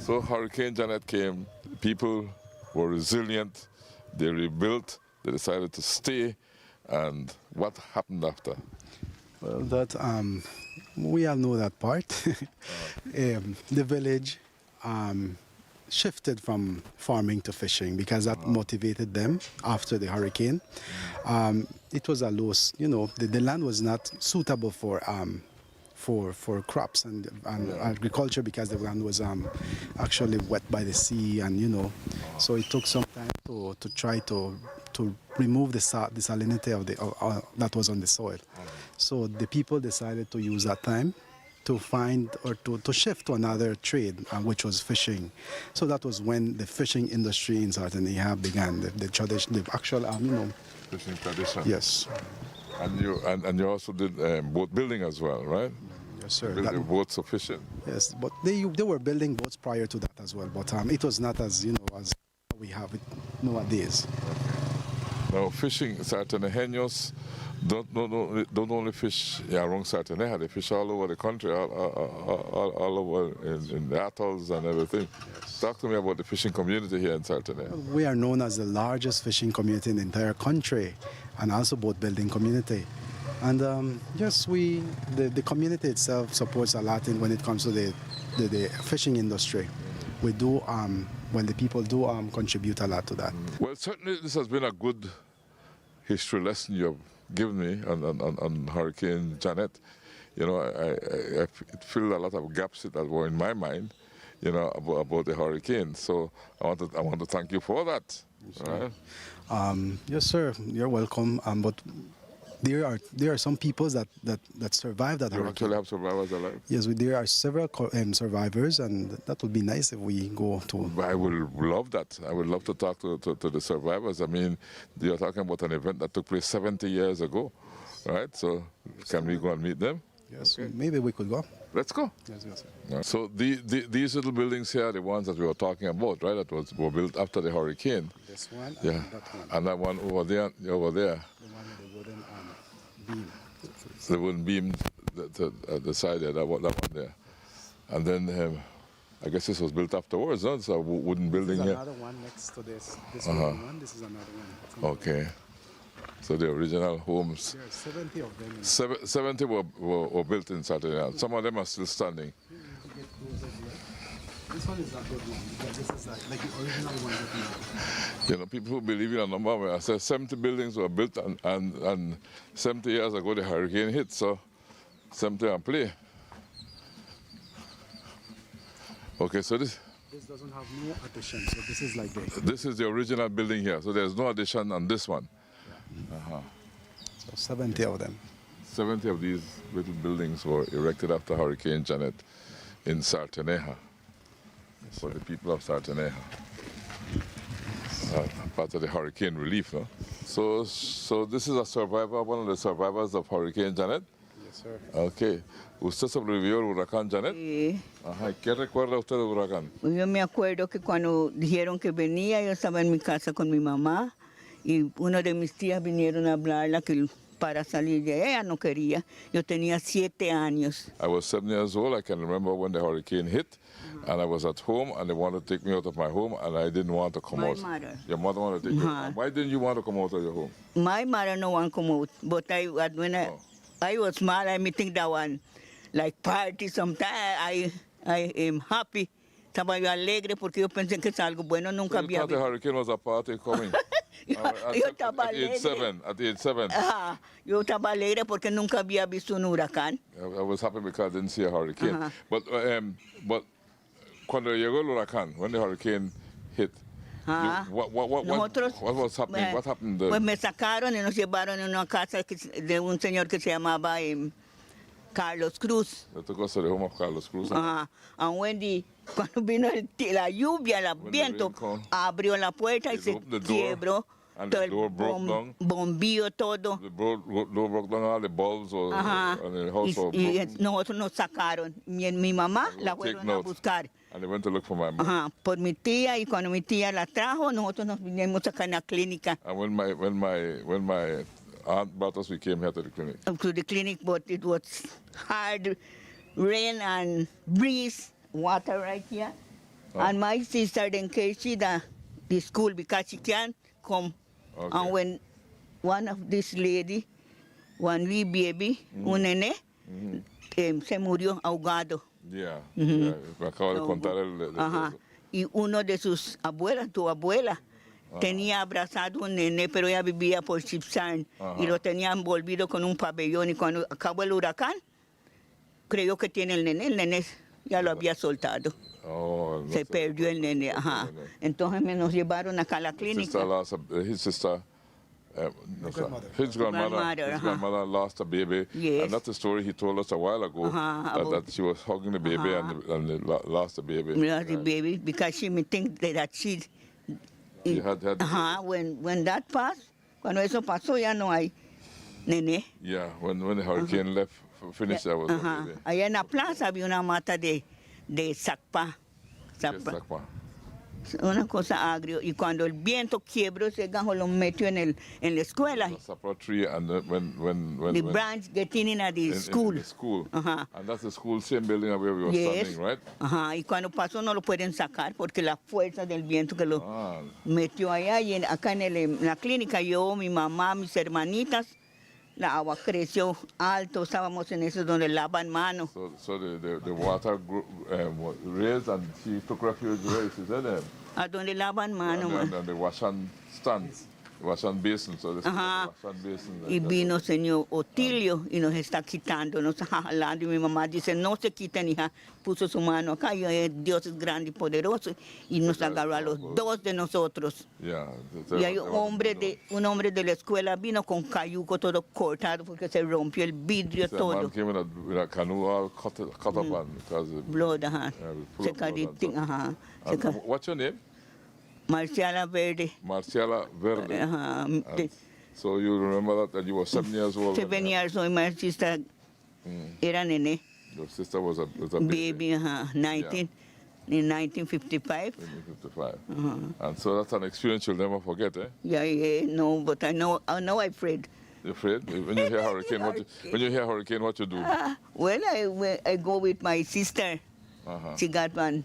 S6: So Hurricane Janet came, people were resilient, they rebuilt, they decided to stay, and what happened after?
S8: Well, that we all know that part. The village shifted from farming to fishing because that motivated them after the hurricane. It was a loss, the land was not suitable for crops and agriculture because the land was actually wet by the sea, and so it took some time to try to remove the salinity of that was on the soil. So the people decided to use that time to find or to shift to another trade, which was fishing. So that was when the fishing industry in Sarteneja began. The tradition, the actual
S6: Fishing tradition.
S8: yes,
S6: And you also did boat building as well, right?
S8: yes, sir.
S6: Building boats for fishing.
S8: Yes, but they were building boats prior to that as well. But it was not as as we have it nowadays.
S6: Now, fishing, Sartenejeños don't only fish around Sarteneja, they fish all over the country, all over in the atolls and everything. Talk to me about the fishing community here in Sarteneja.
S8: We are known as the largest fishing community in the entire country, and also boat building community. And yes, the community itself supports a lot when it comes to the fishing industry. We do, the people do contribute a lot to that.
S6: Well, certainly this has been a good history lesson you have given me on Hurricane Janet. I filled a lot of gaps that were in my mind, about the hurricane. So I want to thank you for that.
S8: Yes,
S6: right?
S8: Yes, sir. You're welcome. But There are some people that survived that
S6: You
S8: hurricane.
S6: actually have survivors alive?
S8: Yes, there are several survivors, and that would be nice if we go to.
S6: I would love that. I would love to talk to the survivors. I mean, you're talking about an event that took place 70 years ago, right? So can we go and meet them?
S8: Yes, maybe we could go.
S6: Let's go.
S8: Yes, yes.
S6: Right. So these little buildings here are the ones that we were talking about, right? That were built after the hurricane.
S8: This one,
S6: Yeah.
S8: and that one.
S6: And that one over there.
S8: The one with the wooden beam.
S6: The wooden beam at the side there, that one there. And then I guess this was built afterwards, no? It's a wooden building
S8: This is
S6: here.
S8: another one next to this. This one. This is another one.
S6: Okay. So the original homes,
S8: There are 70 of them.
S6: 70 were built in Saturday Island. Some of them are still standing.
S8: This one is not good one, because this is like the original one that we have.
S6: You know, people who believe in a number, where I said 70 buildings were built and 70 years ago the hurricane hit, so 70 and play. Okay, so this
S8: doesn't have no addition, so this is like
S6: this is the original building here, so there's no addition on this one.
S8: So 70 of them.
S6: 70 of these little buildings were erected after Hurricane Janet in Sarteneja, for the people of Sarteneja. Part of the hurricane relief, no? So this is a survivor, one of the survivors of Hurricane Janet.
S8: Yes, sir.
S6: Okay. ¿Usted sobrevivió al huracán Janet?
S10: Sí.
S6: Ajá. ¿Qué recuerda usted del huracán?
S10: Yo me acuerdo que cuando dijeron que venía, yo estaba en mi casa con mi mamá y uno de mis tías vinieron a hablarla que para salir de ella no quería. Yo tenía 7 años.
S6: I was 7 years old. I can remember when the hurricane hit, and I was at home, and they wanted to take me out of my home, and I didn't want to come
S10: My
S6: out.
S10: mother.
S6: Your mother wanted to take you out. Why didn't you want to come out of your home?
S10: My mother no want come out, but when I was small, I think that one like party sometime. I am happy. Estaba yo alegre porque yo pensé que es algo bueno, nunca
S6: So you
S10: había
S6: thought the
S10: visto.
S6: hurricane was a party coming?
S10: Yo estaba
S6: at age
S10: alegre.
S6: 7. At age 7.
S10: Ajá, yo estaba alegre porque nunca había visto un huracán.
S6: I was happy because I didn't see a hurricane. But cuando llegó el huracán, when the hurricane hit, what was happening? What happened there?
S10: Pues me sacaron y nos llevaron en una casa de un señor que se llamaba Carlos Cruz.
S6: They took us to the home of Carlos Cruz.
S10: Ajá. And Wendy, cuando vino la lluvia, el
S6: When the
S10: viento,
S6: rain come,
S10: abrió la puerta y
S6: it
S10: se
S6: opened the door,
S10: quebró.
S6: and
S10: Todo
S6: the
S10: el
S6: door broke down.
S10: bombillo, todo.
S6: The door broke down, all the bulbs were,
S10: Ajá.
S6: and the house was
S10: Y
S6: broken.
S10: nosotros nos sacaron. Mi mamá la
S6: Take
S10: fueron a
S6: note.
S10: buscar.
S6: And they went to look for my mom.
S10: Ajá, por mi tía, y cuando mi tía la trajo, nosotros nos vinimos acá en la clínica.
S6: And when my aunt brought us, we came here to the clinic.
S10: To the clinic, but it was hard rain and breeze, water right here. And my sister then came to the school because she can't come.
S6: Okay.
S10: And when one of this lady, one wee baby, un nene, se murió ahogado.
S6: Yeah. Yeah. Me acabo de contar
S10: Ajá. Y uno de sus abuelas, tu abuela, tenía abrazado un nene, pero ella vivía por Chipsan y lo tenía envolvido con un pabellón. Y cuando acabó el huracán, creyó que tiene el nene ya lo había soltado.
S6: Oh,
S10: Se perdió el nene, ajá. Entonces nos llevaron acá a la clínica.
S6: His grandmother lost a baby.
S10: Yes.
S6: And that's the story he told us a while ago, that she was hugging the baby and they lost the baby.
S10: Lost the baby because she may think that she...
S6: Ajá,
S10: when that passed, cuando eso pasó ya no hay nene.
S6: Yeah, when the hurricane left, finished, there was a baby.
S10: Allá en la plaza había una mata de zacpa.
S6: Zacpa.
S10: Una cosa agrio. Y cuando el viento quebró ese gajo, lo metió en la escuela.
S6: The sapra tree, and when
S10: The branch getting in at the school.
S6: In the school.
S10: Ajá.
S6: And that's the school, same building where we were standing, right?
S10: Ajá. Y cuando pasó no lo pueden sacar porque la fuerza del viento que lo metió allá. Y acá en la clínica yo, mi mamá, mis hermanitas, la agua creció alto, estábamos en eso donde lavan manos.
S6: So the water was raised, and she took refuge where she said
S10: A donde lavan manos.
S6: and the wash hand stands. Wasan Basin, so this
S10: Ajá.
S6: is Wasan Basin.
S10: Y vino señor Otilio y nos está quitando, nos está jalando. Y mi mamá dice, no se quiten, hija. Puso su mano acá y Dios es grande y poderoso. Y nos agarró a los dos de nosotros.
S6: Yeah,
S10: Y hay un hombre de la escuela vino con cayuco todo cortado porque se rompió el vidrio
S6: The
S10: todo.
S6: man came with a canoe all cut up on because
S10: Blood, ajá.
S6: yeah, full
S10: Se
S6: of blood and
S10: cayó,
S6: stuff.
S10: ajá.
S6: And what's your name?
S10: Marciala Verde.
S6: Marciala Verde.
S10: Ajá.
S6: And so you remember that you were 7 years old?
S10: 7 years old, my sister era nene.
S6: Your sister was a
S10: Baby, ajá, 19, in 1955.
S6: 1955. And so that's an experience you'll never forget, eh?
S10: Yeah, no, but I know I'm afraid.
S6: You're afraid? When you hear hurricane, what you do?
S10: Well, I go with my sister.
S6: Uh-huh.
S10: She got one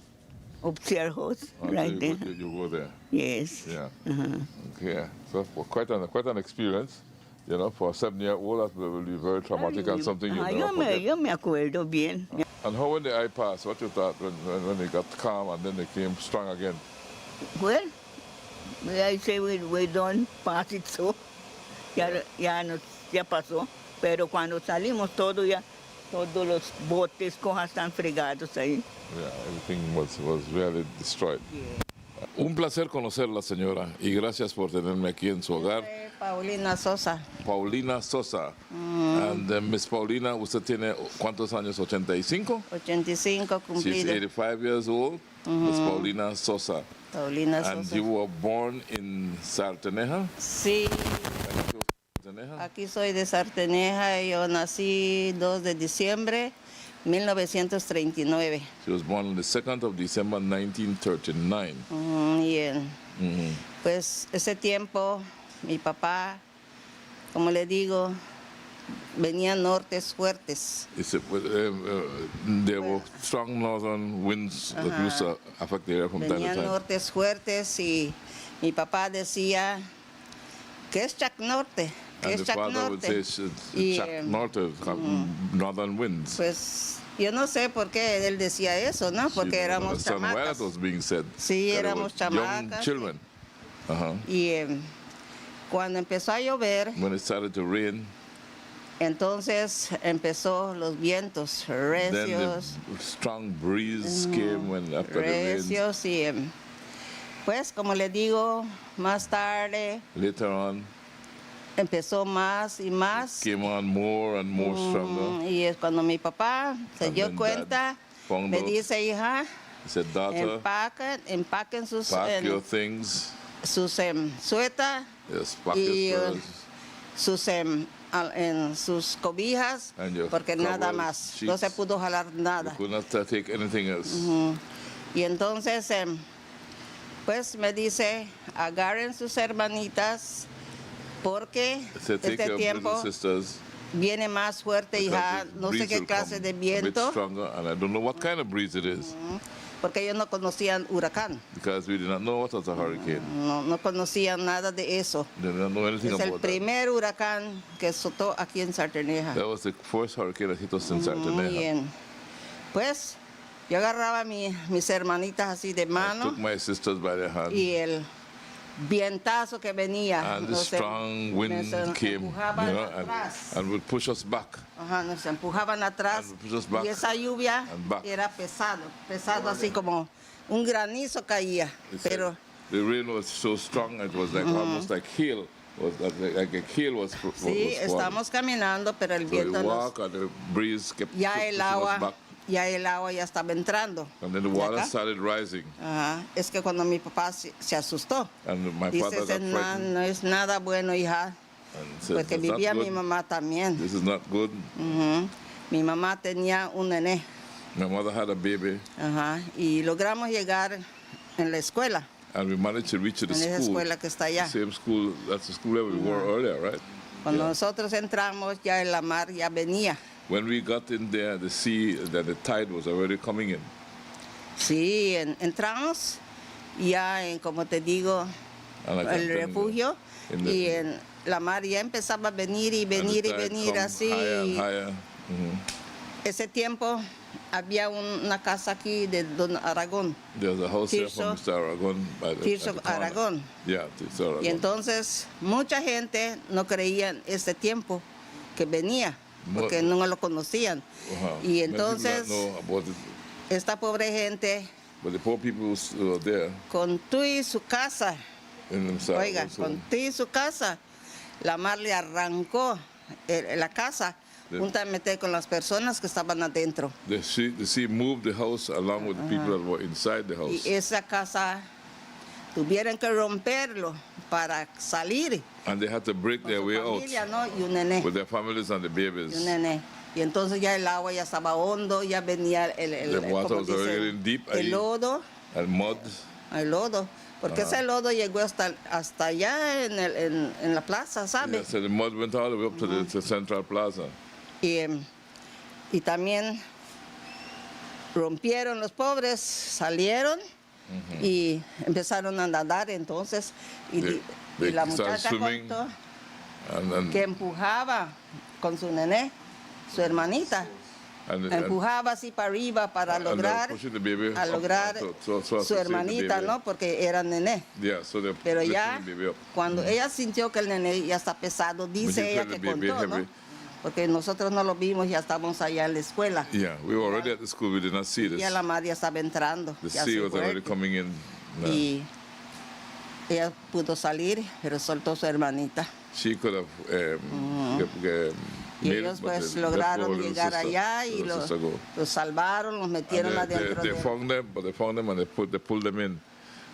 S10: upstairs house right
S6: so
S10: there.
S6: you go there.
S10: Yes.
S6: Yeah.
S10: Uh-huh.
S6: Okay. So quite an experience. You know, for a 7-year-old, that will be very traumatic and something you'll never forget.
S10: Yo me acuerdo bien.
S6: And how when the eye passed, what you thought when they got calm and then they came strong again?
S10: Well, I say we don't pass it so. Ya pasó. Pero cuando salimos todos los botes, cojas están fregados ahí.
S6: Yeah, everything was really destroyed. Un placer conocerla, señora, y gracias por tenerme aquí en su hogar.
S11: Paulina Sosa.
S6: Paulina Sosa. And Miss Paulina, ¿usted tiene cuántos años? 85?
S11: 85
S6: She's
S11: cumplido.
S6: 85 years old. Miss Paulina Sosa.
S11: Paulina
S6: And
S11: Sosa.
S6: you were born in Sarteneja?
S11: Sí,
S6: Sarteneja?
S11: aquí soy de Sarteneja. Yo nací 2 de diciembre 1939.
S6: She was born on the 2nd of December 1939.
S11: Bien. Pues ese tiempo mi papá, como le digo, venían nortes fuertes.
S6: There were strong northern winds that used to affect the area from time to
S11: Venían
S6: time.
S11: nortes fuertes y mi papá decía, ¿qué es Chac Norte? ¿Qué
S6: And
S11: es
S6: the
S11: Chac
S6: father would
S11: Norte?
S6: say,
S11: Y,
S6: Chac Norte, northern winds.
S11: Pues yo no sé por qué él decía eso, ¿no?
S6: She
S11: Porque
S6: didn't
S11: éramos
S6: understand why
S11: chamacas.
S6: that was being said.
S11: Sí,
S6: That they
S11: éramos
S6: were young
S11: chamacas.
S6: children.
S11: Y cuando empezó a llover,
S6: When it started to rain,
S11: entonces empezó los vientos
S6: then the
S11: recios,
S6: strong breeze came when after the rain.
S11: recios y pues como le digo, más tarde
S6: Later on,
S11: empezó más y más.
S6: came on more and more stronger.
S11: Y es cuando mi papá se
S6: And
S11: dio
S6: then
S11: cuenta,
S6: Dad found
S11: me
S6: out.
S11: dice, hija,
S6: He said, daughter,
S11: empaquen sus,
S6: pack your things.
S11: sus suetas
S6: Yes, pack
S11: y
S6: your clothes.
S11: en sus cobijas,
S6: And your
S11: porque nada
S6: covers,
S11: más, no se
S6: sheets.
S11: pudo jalar
S6: You
S11: nada.
S6: could not take anything else.
S11: Y entonces, pues me dice, agarren sus hermanitas, porque
S6: He said, take
S11: este
S6: your
S11: tiempo
S6: little sisters.
S11: viene más fuerte, hija,
S6: because the
S11: no sé
S6: breeze
S11: qué
S6: will
S11: clase
S6: come
S11: de
S6: a bit
S11: viento,
S6: stronger, and I don't know what kind of breeze it is,
S11: porque ellos no conocían huracán,
S6: because we did not know what was a hurricane.
S11: no conocían nada de eso.
S6: They did not know anything
S11: Es el
S6: about that.
S11: primer huracán que azotó aquí en Sarteneja.
S6: That was the first hurricane that hit us in
S11: Muy
S6: Sarteneja.
S11: bien. Pues yo agarraba mis hermanitas así de
S6: I
S11: mano
S6: took my sisters by the hand,
S11: y el vientazo que venía
S6: and the
S11: nos
S6: strong wind
S11: nos
S6: came,
S11: empujaban atrás.
S6: and would push us back.
S11: Ajá, nos empujaban atrás
S6: And push us back
S11: y esa lluvia
S6: and back.
S11: era pesado así como un granizo caía,
S6: It said
S11: pero
S6: the rain was so strong, it was like almost like hail. Was like a hail was
S11: sí,
S6: was falling.
S11: estamos caminando, pero el
S6: So we
S11: viento nos,
S6: walk, and the breeze kept
S11: ya
S6: pushing
S11: el
S6: us
S11: agua
S6: back,
S11: ya estaba entrando.
S6: and then the
S11: ¿De
S6: water
S11: acá?
S6: started rising,
S11: Ajá, es que cuando mi papá se asustó,
S6: and my
S11: dice,
S6: father got frightened
S11: no es nada bueno, hija,
S6: and said,
S11: porque
S6: "It's not
S11: vivía mi
S6: good.
S11: mamá también.
S6: This is not good."
S11: Ujú. Mi mamá tenía un nené,
S6: My mother had a baby,
S11: ajá, y logramos llegar en la escuela,
S6: and we managed to reach to the
S11: en esa
S6: school.
S11: escuela que está allá.
S6: Same school, that's the school where we were earlier, right?
S11: Cuando
S6: Yeah.
S11: nosotros entramos, ya en la mar ya venía.
S6: When we got in there, the tide was already coming in.
S11: Sí, entramos ya en, como te digo,
S6: And like
S11: el
S6: I've been
S11: refugio,
S6: in the-
S11: y en la mar ya empezaba a venir y
S6: And the
S11: venir y
S6: tide
S11: venir
S6: come
S11: así.
S6: higher and higher.
S11: ese tiempo había una casa aquí de Don Aragón.
S6: There's a house here
S11: Tirso-
S6: from Mr. Aragon. By the,
S11: Tirso
S6: at the corner.
S11: Aragón.
S6: Yeah, Tirso Aragon.
S11: Y entonces mucha gente no creía en este tiempo que venía, porque no lo conocían.
S6: Uh-huh.
S11: Y
S6: Many people
S11: entonces
S6: don't know about it,
S11: esta pobre gente
S6: but the poor people who were there
S11: con tú y su casa,
S6: in themselves.
S11: oiga,
S6: also,
S11: con tú y su casa, la mar le arrancó la casa juntamente con las personas que estaban adentro.
S6: the sea moved the house along with the people that were inside the house.
S11: Y esa casa tuvieron que romperlo para salir.
S6: And they had to break their
S11: Con
S6: way
S11: su
S6: out
S11: familia, ¿no? Y un nené.
S6: with their families and the
S11: Y
S6: babies.
S11: un nené. Y entonces ya el agua ya estaba hondo, ya venía
S6: The water
S11: ¿cómo
S6: was
S11: dice?
S6: already getting deep
S11: El
S6: ahí,
S11: lodo,
S6: and mud.
S11: el lodo. Porque ese lodo llegó hasta allá en la plaza, ¿sabe?
S6: Yeah, so the mud went all the way up to the Central Plaza.
S11: Y también rompieron los pobres, salieron y empezaron a nadar entonces. Y
S6: They
S11: la
S6: started
S11: muchacha
S6: swimming,
S11: contó
S6: and
S11: que empujaba con su nené, su hermanita. Empujaba así para arriba para
S6: and they were
S11: lograr,
S6: pushing the baby
S11: a
S6: up,
S11: lograr
S6: so as to
S11: su
S6: save the
S11: hermanita,
S6: baby.
S11: ¿no? Porque era nené.
S6: Yeah, so they're
S11: Pero
S6: lifting
S11: ya,
S6: the baby up.
S11: cuando ella sintió que el nené ya está pesado,
S6: When
S11: dice
S6: she
S11: ella
S6: felt
S11: que
S6: the baby
S11: contó, ¿no?
S6: heavy.
S11: Porque nosotros no lo vimos, ya estábamos allá en la escuela.
S6: Yeah, we were already at the school. We did not see this.
S11: Ya la mar ya estaba entrando.
S6: The
S11: ya
S6: sea
S11: se
S6: was already
S11: fue.
S6: coming in.
S11: Y ella pudo salir, pero soltó a su hermanita.
S6: She could have
S11: Y
S6: made
S11: ellos
S6: it, but
S11: pues
S6: they
S11: lograron
S6: left her
S11: llegar
S6: little sister,
S11: allá y
S6: little sister go.
S11: los salvaron, los metieron
S6: And
S11: adentro.
S6: they found them, but they found them and they pulled them in.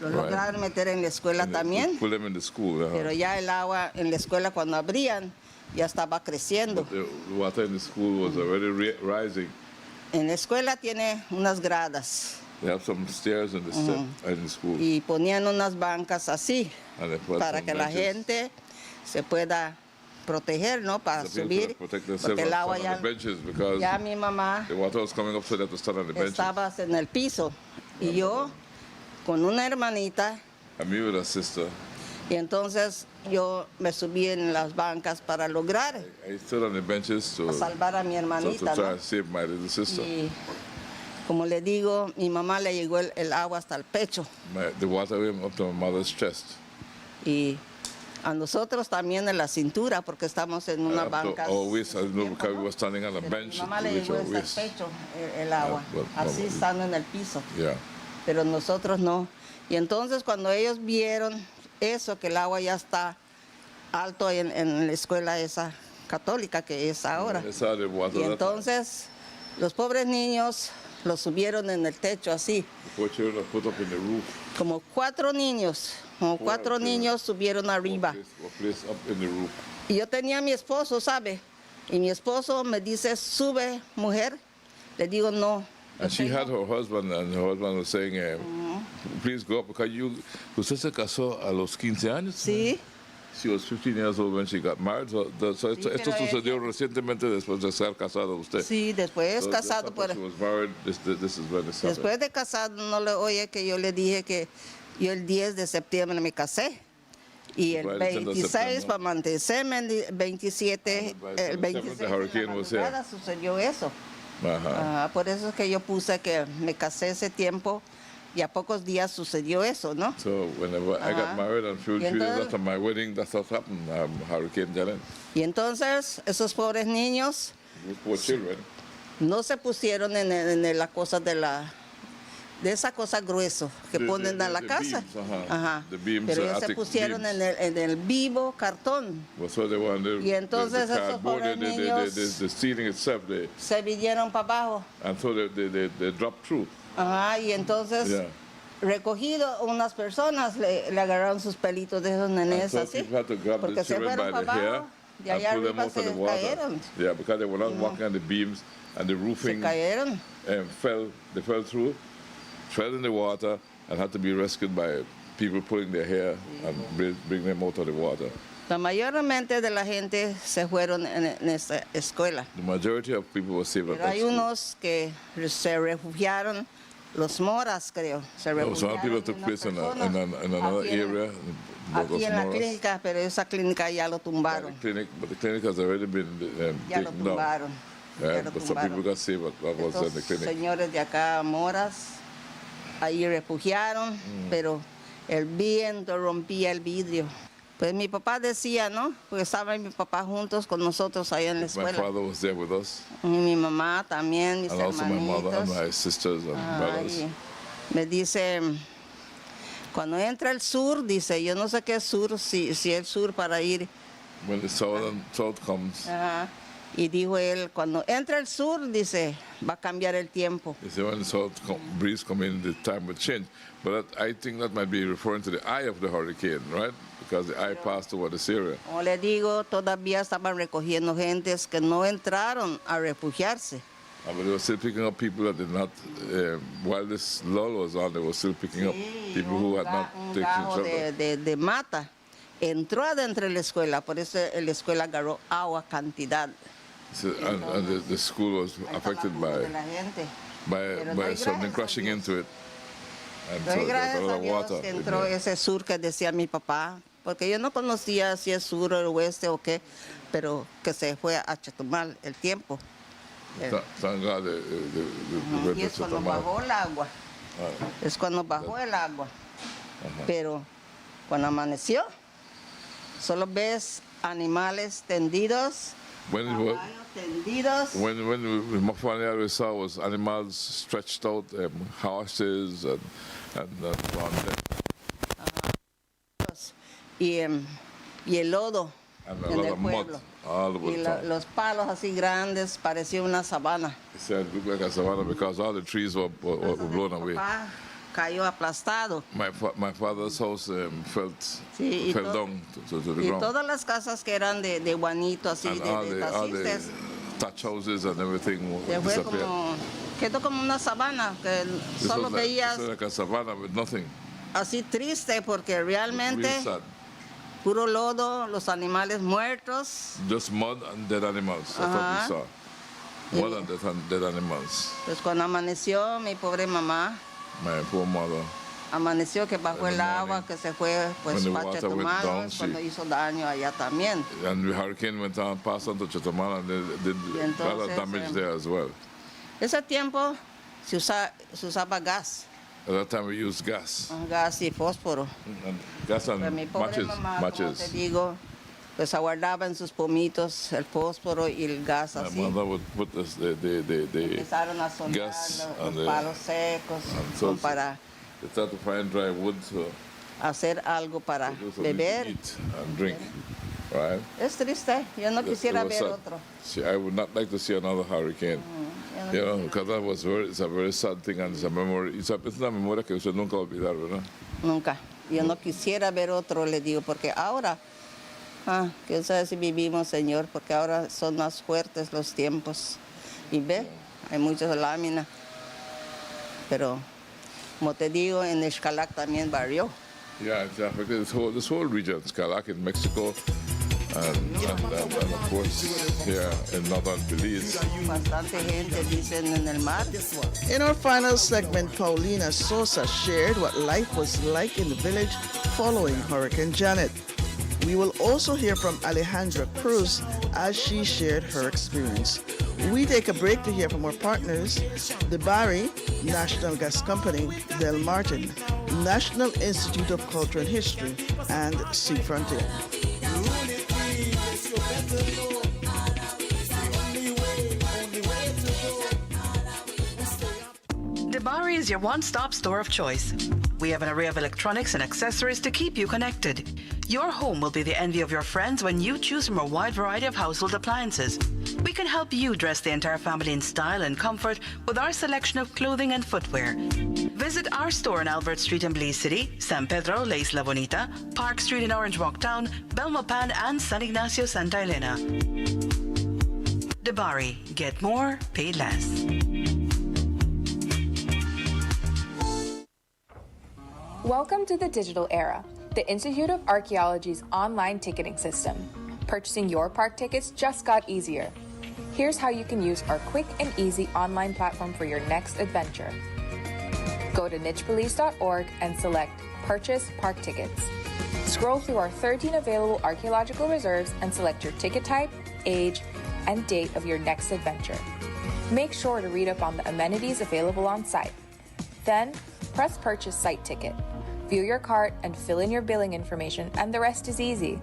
S11: Los
S6: Right.
S11: lograron meter en la escuela
S6: And they
S11: también.
S6: pulled them in the school.
S11: Pero ya el agua en la escuela cuando abrían ya estaba creciendo.
S6: The water in the school was already rising.
S11: En la escuela tiene unas gradas
S6: They have some stairs in the step in the school.
S11: y ponían unas bancas así
S6: And they put
S11: para
S6: some
S11: que la
S6: benches.
S11: gente se pueda proteger, ¿no? Para
S6: So people
S11: subir,
S6: could protect themselves
S11: porque el
S6: and
S11: agua
S6: stand on
S11: ya,
S6: the benches because
S11: ya mi mamá
S6: the water was coming up, so they had to stand on the benches.
S11: estaba en el piso y yo con una hermanita
S6: And me with a sister,
S11: y entonces yo me subí en las bancas para lograr
S6: I stood on the benches to
S11: salvar a mi
S6: try
S11: hermanita, ¿no?
S6: and save my little sister.
S11: Y como le digo, mi mamá le llegó el agua hasta el pecho
S6: The water went up to my mother's chest.
S11: y a nosotros también en la cintura porque estamos en una
S6: Up to
S11: banca.
S6: our waist, I know because we were standing on a
S11: Mi
S6: bench
S11: mamá le
S6: to reach
S11: llegó
S6: our
S11: hasta el
S6: waist.
S11: pecho el agua,
S6: but
S11: así
S6: no,
S11: estando en el piso,
S6: Yeah.
S11: pero nosotros no. Y entonces cuando ellos vieron eso, que el agua ya está alto en la escuela esa católica que es ahora,
S6: They saw the water
S11: y
S6: that
S11: entonces los pobres niños los subieron en el techo así,
S6: the poor children were put up in the roof.
S11: como cuatro niños subieron arriba.
S6: Were placed up in the roof.
S11: Y yo tenía a mi esposo, ¿sabe? Y mi esposo me dice, sube, mujer. Le digo, no.
S6: And she had her husband, and her husband was saying, please go up, because usted se casó a los 15 años.
S11: Sí.
S6: She was 15 years old when she got married. So, esto
S11: pero
S6: sucedió recientemente después de ser casado usted.
S11: Sí, después
S6: So
S11: casado.
S6: after she was married, this is when this happened.
S11: Después de casado, no le oye que yo le dije que yo el 10 de septiembre me casé. Y el
S6: Right, el 10 de
S11: 26
S6: septiembre.
S11: para mantenerme, el 27, el 26
S6: the
S11: de
S6: hurricane
S11: la
S6: was here.
S11: madrugada sucedió eso.
S6: Uh-huh.
S11: Por eso es que yo puse que me casé ese tiempo y a pocos días sucedió eso, ¿no?
S6: So whenever I got married, and few
S11: Y
S6: days
S11: entonces-
S6: after my wedding, that's what happened. Hurricane Janet.
S11: Y entonces esos pobres niños
S6: Those poor children.
S11: no se pusieron en la cosa de esa cosa grueso que ponen a la
S6: the
S11: casa.
S6: beams,
S11: Ajá.
S6: The beams,
S11: Pero ellos se
S6: attic
S11: pusieron
S6: beams.
S11: en el vivo cartón.
S6: Well, so they were on the,
S11: Y entonces
S6: the
S11: esos
S6: cardboard,
S11: pobres niños-
S6: the ceiling itself,
S11: Se vinieron para abajo.
S6: and so they dropped through.
S11: Ajá. Y entonces
S6: Yeah.
S11: recogido unas personas le agarraron sus pelitos de esos
S6: And
S11: nenes
S6: so
S11: así.
S6: people had to grab
S11: Porque
S6: the
S11: se
S6: children
S11: fueron
S6: by the
S11: para
S6: hair
S11: abajo. De
S6: and
S11: allá
S6: pull them
S11: arriba
S6: out of the
S11: se
S6: water.
S11: cayeron.
S6: Yeah, because they were not walking on the beams and the
S11: Se
S6: roofing
S11: cayeron.
S6: they fell through, fell in the water, and had to be rescued by people pulling their hair and bring them out of the water.
S11: La mayormente de la gente se fueron en esta escuela.
S6: The majority of people were saved at
S11: Pero
S6: that
S11: hay
S6: school.
S11: unos que se refugiaron, los moras creo, se
S6: No,
S11: refugiaron.
S6: some people took
S11: en
S6: place in
S11: personas
S6: another
S11: aquí en-
S6: area.
S11: Aquí en la
S6: Moras.
S11: clínica, pero esa clínica ya lo
S6: But
S11: tumbaron.
S6: the clinic has already been
S11: Ya lo
S6: taken down.
S11: tumbaron.
S6: Yeah,
S11: lo
S6: but some
S11: tumbaron.
S6: people got saved that was in the
S11: Estos
S6: clinic.
S11: señores de acá, moras, ahí refugiaron, pero el viento rompía el vidrio. Pues mi papá decía, ¿no? Porque estaban mi papá juntos con nosotros allá en la
S6: My
S11: escuela.
S6: father was there with us,
S11: Y mi mamá también, mis
S6: and also my mother and
S11: hermanitos.
S6: my sisters and brothers.
S11: Ay, me dice, cuando entra el sur, dice, yo no sé qué es sur, si el sur para ir.
S6: When the south comes,
S11: Ajá. Y dijo él, cuando entra el sur, dice, va a cambiar el tiempo.
S6: they say when the breeze come in, the time will change. But I think that might be referring to the eye of the hurricane, right? Because the eye passed over this area.
S11: Como le digo, todavía estaban recogiendo gentes que no entraron a refugiarse.
S6: But they were still picking up people that did not, while this lull was on, they were still picking up people who had not
S11: Un
S6: taken
S11: gajo
S6: shelter.
S11: de mata entró adentro de la escuela, por eso la escuela agarró agua cantidad.
S6: So, and the school was affected
S11: De la gente. Pero doy
S6: something
S11: gracias a
S6: crashing
S11: Dios.
S6: into it. And
S11: Doy
S6: so there's a
S11: gracias
S6: lot
S11: a
S6: of
S11: Dios
S6: water.
S11: que
S6: in
S11: entró
S6: there.
S11: ese sur que decía mi papá, porque yo no conocía si es sur o el oeste o qué, pero que se fue a Chetumal el tiempo.
S6: Thank God the
S11: Y es cuando bajó el agua. Es cuando bajó el agua. Pero cuando amaneció, solo ves animales tendidos,
S6: When it was,
S11: tendidos.
S6: when my family we saw was animals stretched out, horses and on them,
S11: Y el lodo
S6: and a
S11: en
S6: lot
S11: el
S6: of mud
S11: pueblo.
S6: all over
S11: Y
S6: the town.
S11: los palos así grandes, parecía una sabana.
S6: It said it looked like a savanna because all the trees were blown away.
S11: Papá cayó aplastado.
S6: My father's house fell
S11: Sí, y
S6: down to the
S11: Y
S6: ground.
S11: todas las casas que eran de Juanito, así,
S6: And
S11: de
S6: all the
S11: taxistas,
S6: thatch houses and everything
S11: se fue
S6: disappeared.
S11: quedó como una sabana, que
S6: This
S11: solo
S6: was like,
S11: veías
S6: this was like a savanna with nothing.
S11: así triste, porque realmente
S6: Real sad.
S11: puro lodo, los animales muertos.
S6: Just mud and dead animals. That's what we saw. Mud and dead animals.
S11: Pues cuando amaneció, mi pobre mamá,
S6: My poor mother.
S11: amaneció que bajó
S6: In
S11: el
S6: the
S11: agua,
S6: morning,
S11: que se fue pues
S6: when the
S11: para
S6: water went
S11: Chetumal,
S6: down,
S11: es cuando hizo daño allá también.
S6: And the hurricane went on, passed on to Chetumal, and they did a lot of
S11: entonces,
S6: damage there as well.
S11: Ese tiempo se usaba gas,
S6: At that time we used gas.
S11: gas y fósforo.
S6: And gas and
S11: Pero mi pobre mamá, como te
S6: matches.
S11: digo, pues aguardaba en sus pomitos el fósforo y el gas
S6: My
S11: así.
S6: mother would put the
S11: Empezaron a soldar
S6: gas
S11: los
S6: and the-
S11: palos secos
S6: and so
S11: como para
S6: they tried to find dry wood to
S11: hacer algo para
S6: do something to
S11: beber.
S6: eat and drink. Right?
S11: Es triste, yo no
S6: Yes,
S11: quisiera
S6: it was
S11: ver
S6: sad.
S11: otro.
S6: See, I would not like to see another hurricane. You know, because that was it's a very sad thing and it's a memory. It's una memoria que usted nunca va a olvidar, ¿verdad?
S11: Nunca. Yo no quisiera ver otro, le digo, porque ahora, quién sabe si vivimos, Señor, porque ahora son más fuertes los tiempos. Y ve, hay muchas láminas. Pero, como te digo, en Xcalac también barrió.
S6: Yeah, it's affected this whole region, Scalac in Mexico, and of course here in northern Belize.
S11: Bastante gente, dicen, en el mar.
S1: In our final segment, Paulina Sosa shared what life was like in the village following Hurricane Janet. We will also hear from Alejandra Cruz as she shared her experience. We take a break to hear from our partners, the Bari National Gas Company, Del Martin, National Institute of Culture and History, and Sea Frontier.
S2: Debari is your one-stop store of choice. We have an array of electronics and accessories to keep you connected. Your home will be the envy of your friends when you choose from a wide variety of household appliances. We can help you dress the entire family in style and comfort with our selection of clothing and footwear. Visit our store on Albert Street in Belize City, San Pedro, La Isla Bonita, Park Street in Orange Walk Town, Belmopan, and San Ignacio, Santa Elena. Debari, get more, pay less.
S9: Welcome to the digital era, the Institute of Archaeology's online ticketing system. Purchasing your park tickets just got easier. Here's how you can use our quick and easy online platform for your next adventure. Go to nichebelize.org and select Purchase Park Tickets. Scroll through our 13 available archaeological reserves and select your ticket type, age, and date of your next adventure. Make sure to read up on the amenities available on site. Then, press Purchase Site Ticket. View your cart and fill in your billing information, and the rest is easy.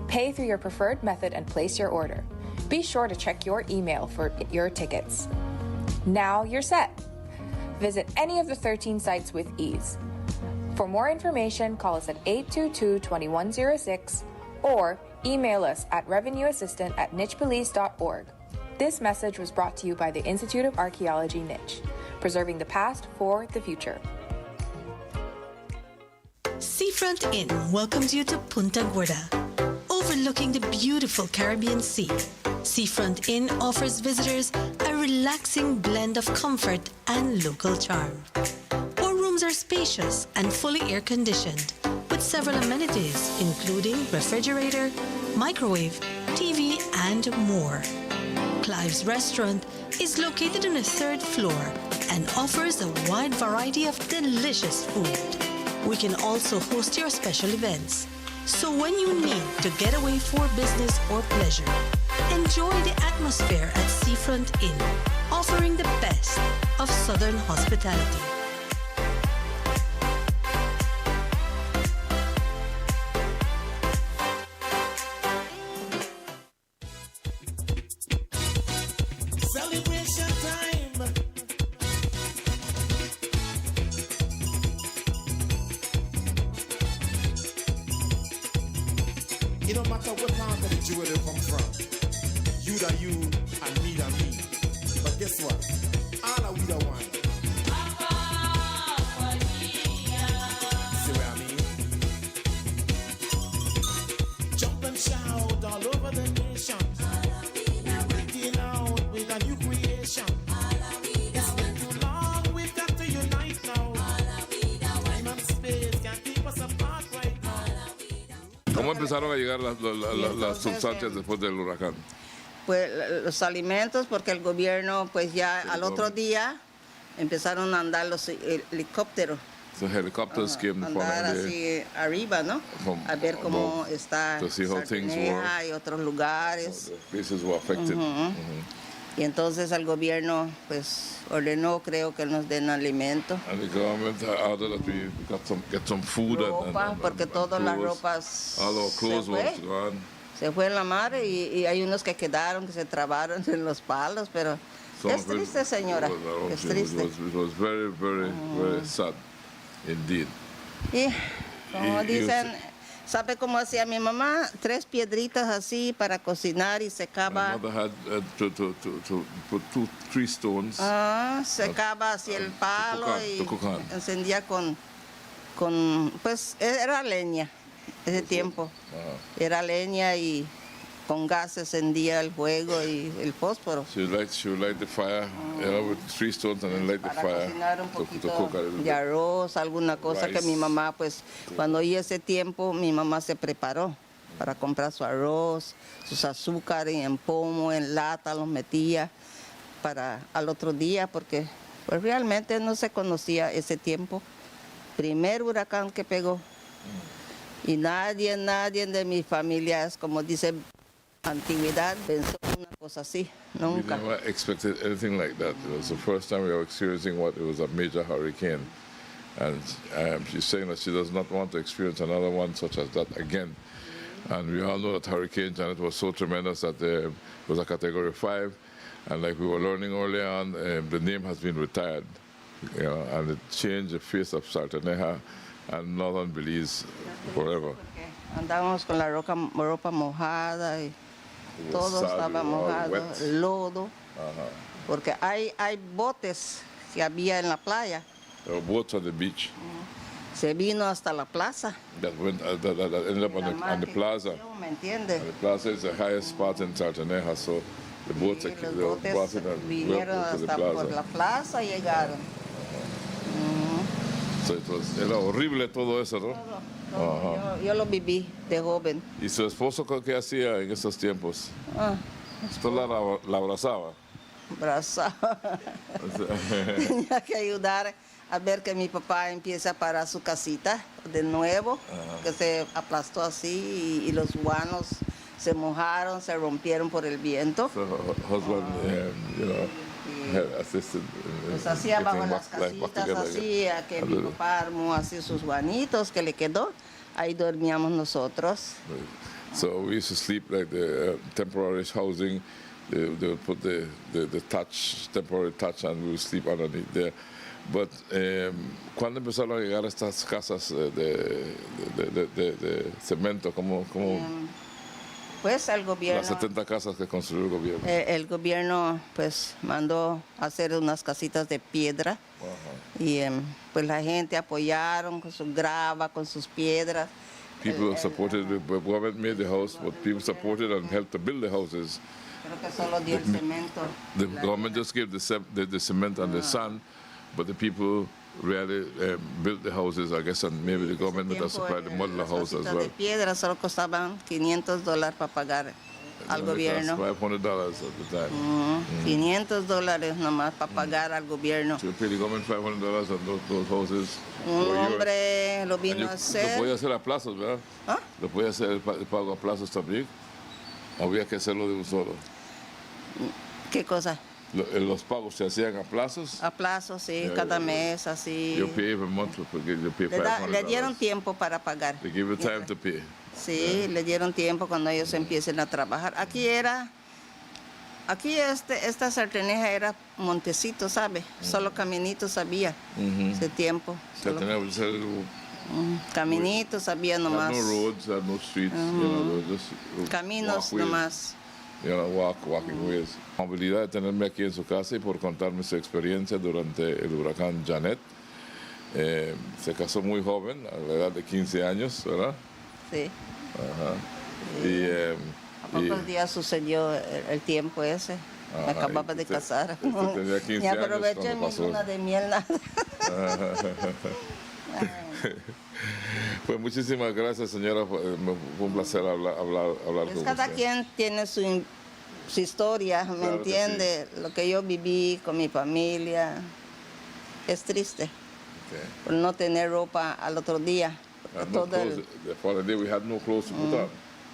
S9: Pay through your preferred method and place your order. Be sure to check your email for your tickets. Now you're set. Visit any of the 13 sites with ease. For more information, call us at 822-2106 or email us at revenueassistant@nichbelize.org. This message was brought to you by the Institute of Archaeology Niche, preserving the past for the future.
S4: Seafront Inn welcomes you to Punta Gorda, overlooking the beautiful Caribbean Sea. Seafront Inn offers visitors a relaxing blend of comfort and local charm. Our rooms are spacious and fully air-conditioned, with several amenities including refrigerator, microwave, TV, and more. Clive's Restaurant is located on the 3rd floor and offers a wide variety of delicious food. We can also host your special events. So when you need to get away for business or pleasure, enjoy the atmosphere at Seafront Inn, offering the best of Southern hospitality.
S5: Celebration time. It don't matter what part of the jewel they come from. You da you and me da me. But guess what? All are we the one. See what I mean? Jump and shout all over the nation. We're breaking out with a new creation. It's been too long, we've got to unite now. Time and space can't keep us apart right now.
S6: ¿Cómo empezaron a llegar las sustancias después del huracán?
S11: Pues los alimentos, porque el gobierno, pues ya al otro día empezaron a andar los helicópteros.
S6: The helicopters came the
S11: Andar
S6: following day.
S11: así arriba, ¿no? A ver cómo está
S6: To see how things were.
S11: Sarteneja y otros lugares.
S6: The places were affected.
S11: Y entonces el gobierno, pues, ordenó, creo que nos den alimentos.
S6: And the government ordered that we get some food
S11: Ropa, porque todas las
S6: clothes.
S11: ropas
S6: All our clothes
S11: se
S6: were
S11: fue.
S6: gone.
S11: Se fue en la mar y hay unos que quedaron, que se trabaron en los palos, pero
S6: Some
S11: es
S6: of it
S11: triste, señora,
S6: was-
S11: es triste.
S6: It was very, very, very sad indeed.
S11: Y como
S6: Y
S11: dicen, ¿sabe cómo hacía mi mamá? 3 piedritas así para cocinar y
S6: My
S11: secaba.
S6: mother had to put 3 stones.
S11: Secaba así el palo
S6: to cook on.
S11: y encendía con, pues era leña ese tiempo. Era leña y con gas se encendía el fuego y el fósforo.
S6: She would light the fire, with 3 stones and then light the
S11: Para
S6: fire
S11: cocinar un
S6: to
S11: poquito
S6: cook a little
S11: de
S6: bit.
S11: arroz, alguna cosa que
S6: Rice.
S11: mi mamá, pues, cuando oí ese tiempo, mi mamá se preparó para comprar su arroz, sus azúcares en pomo, en lata, los metía para al otro día, porque pues realmente no se conocía ese tiempo. Primer huracán que pegó. Y nadie de mi familia, es como dice antigüedad, pensó una cosa así,
S6: We
S11: nunca.
S6: never expected anything like that. It was the first time we were experiencing what it was a major hurricane. And she's saying that she does not want to experience another one such as that again. And we all know that Hurricane Janet was so tremendous that it was a Category 5. And like we were learning earlier on, the name has been retired. And it changed the face of Sarteneja and northern Belize forever.
S11: Andábamos con la ropa mojada y todo
S6: soggy,
S11: estaba
S6: all
S11: mojado,
S6: wet.
S11: lodo, porque hay botes que había en la playa.
S6: There were boats on the beach
S11: Se vino hasta la plaza.
S6: that ended up on the plaza.
S11: ¿Me entiende?
S6: And the plaza is the highest spot in Sarteneja, so the boats
S11: Y
S6: are
S11: los
S6: they were
S11: botes
S6: crossing and
S11: vinieron
S6: went to the
S11: hasta por
S6: plaza.
S11: la plaza y llegaron.
S6: So it was, era horrible todo eso, ¿no?
S11: Yo lo viví de joven.
S6: ¿Y su esposo qué hacía en esos tiempos? ¿Usted la abrazaba?
S11: Abrazaba. Tenía que ayudar a ver que mi papá empieza para su casita de nuevo, que se aplastó así y los guanos se mojaron, se rompieron por el viento.
S6: So her husband, you know, had assisted in
S11: Pues hacía bajo
S6: getting
S11: las
S6: life back
S11: casitas,
S6: together again.
S11: hacía que mi papá armó así sus guanitos que le quedó. Ahí dormíamos nosotros.
S6: So we used to sleep like the temporary housing. They would put the touch, temporary touch, and we would sleep underneath there. But cuando empezaron a llegar estas casas de cemento, como
S11: Pues el gobierno,
S6: las 70 casas que construyó el gobierno.
S11: el gobierno pues mandó a hacer unas casitas de piedra. Y pues la gente apoyaron con su grava, con sus piedras.
S6: People supported, the government made the house, but people supported and helped to build the houses.
S11: Creo que solo dio el cemento.
S6: The government just gave the cement and the sand, but the people really built the houses, I guess, and maybe the government would have supplied the modular house as
S11: Las
S6: well.
S11: de piedra solo costaban $500 para pagar al gobierno.
S6: $500 at the time.
S11: $500 nomás para pagar al gobierno.
S6: So you pay the government $500 on those houses.
S11: Un hombre lo vino a
S6: Lo
S11: hacer.
S6: podía hacer a plazos, ¿verdad?
S11: ¿Ah?
S6: Lo podía hacer el pago a plazos también. Había que hacerlo de un solo.
S11: ¿Qué cosa?
S6: Los pagos se hacían a plazos.
S11: A plazo, sí,
S6: Yeah,
S11: cada
S6: yeah.
S11: mes, así.
S6: You pay every month, porque you pay $500.
S11: Le dieron tiempo para pagar.
S6: They give you time to pay.
S11: Sí, le dieron tiempo cuando ellos empiecen a trabajar. Aquí esta sarteneja era montecito, ¿sabe? Solo caminitos había ese tiempo. Solo, caminitos había nomás.
S6: No roads, no streets, you know, just
S11: Caminos
S6: walkways,
S11: nomás.
S6: You know, walking ways. La habilidad de tenerme aquí en su casa y por contarme su experiencia durante el huracán Janet. Se casó muy joven, a la edad de 15 años, ¿verdad?
S11: Sí.
S6: Ajá.
S11: A pocos días sucedió el tiempo ese. Me
S6: Ajá,
S11: acababa de casar.
S6: usted tenía 15
S11: Ni
S6: años
S11: aproveché
S6: cuando
S11: mi
S6: pasó.
S11: luna de miel, nada.
S6: Pues muchísimas gracias, señora. Fue un placer hablar
S11: Pues
S6: con
S11: cada
S6: usted.
S11: quien tiene su historia, ¿me
S6: Claro que
S11: entiende? Lo que yo viví con mi familia es triste por no tener ropa al otro día.
S6: Had no clothes. The following day we had no clothes to put on.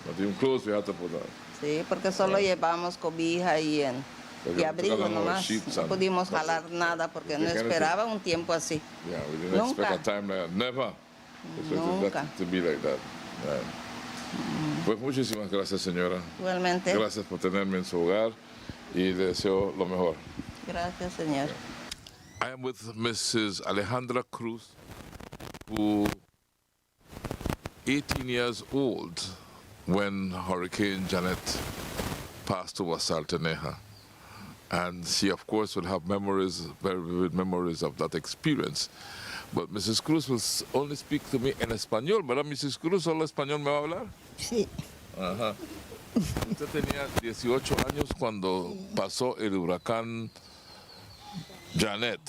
S6: Not even clothes we had to put on.
S11: Sí, porque solo llevamos cobija y abrigo
S6: took on our
S11: nomás.
S6: sheets
S11: No
S6: and-
S11: pudimos jalar nada porque no
S6: They can't
S11: esperaba un tiempo así.
S6: Yeah, we didn't
S11: Nunca.
S6: expect a time like that. Never expected
S11: Nunca.
S6: that to be like that. Right. Pues muchísimas gracias, señora.
S11: Igualmente.
S6: Gracias por tenerme en su hogar y le deseo lo mejor.
S11: Gracias, señor.
S6: I am with Mrs. Alejandra Cruz, who 18 years old when Hurricane Janet passed over Saltaneja. And she, of course, will have memories, very vivid memories of that experience. But Mrs. Cruz will only speak to me in español, ¿verdad? Mrs. Cruz, ¿solo español me va a hablar?
S12: Sí.
S6: Ajá. Usted tenía 18 años cuando pasó el huracán Janet,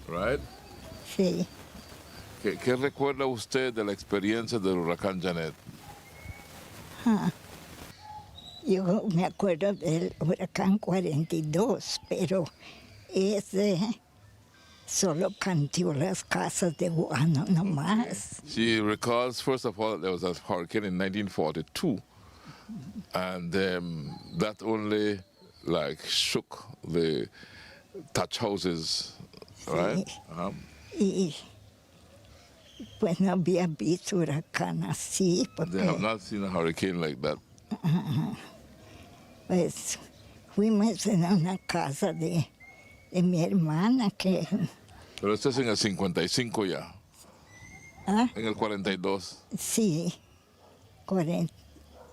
S6: right?
S12: Sí.
S6: ¿Qué recuerda usted de la experiencia del huracán Janet?
S12: Yo me acuerdo del huracán 42, pero ese solo cambió las casas de guano nomás.
S6: She recalls, first of all, there was a hurricane in 1942, and that only like shook the thatch houses, right? Uh-huh.
S12: Y pues no había visto huracán así,
S6: They
S12: porque
S6: have not seen a hurricane like that.
S12: pues fuimos en una casa de mi hermana que...
S6: Pero esto es en el 55 ya,
S12: ¿Ah?
S6: en el 42.
S12: Sí,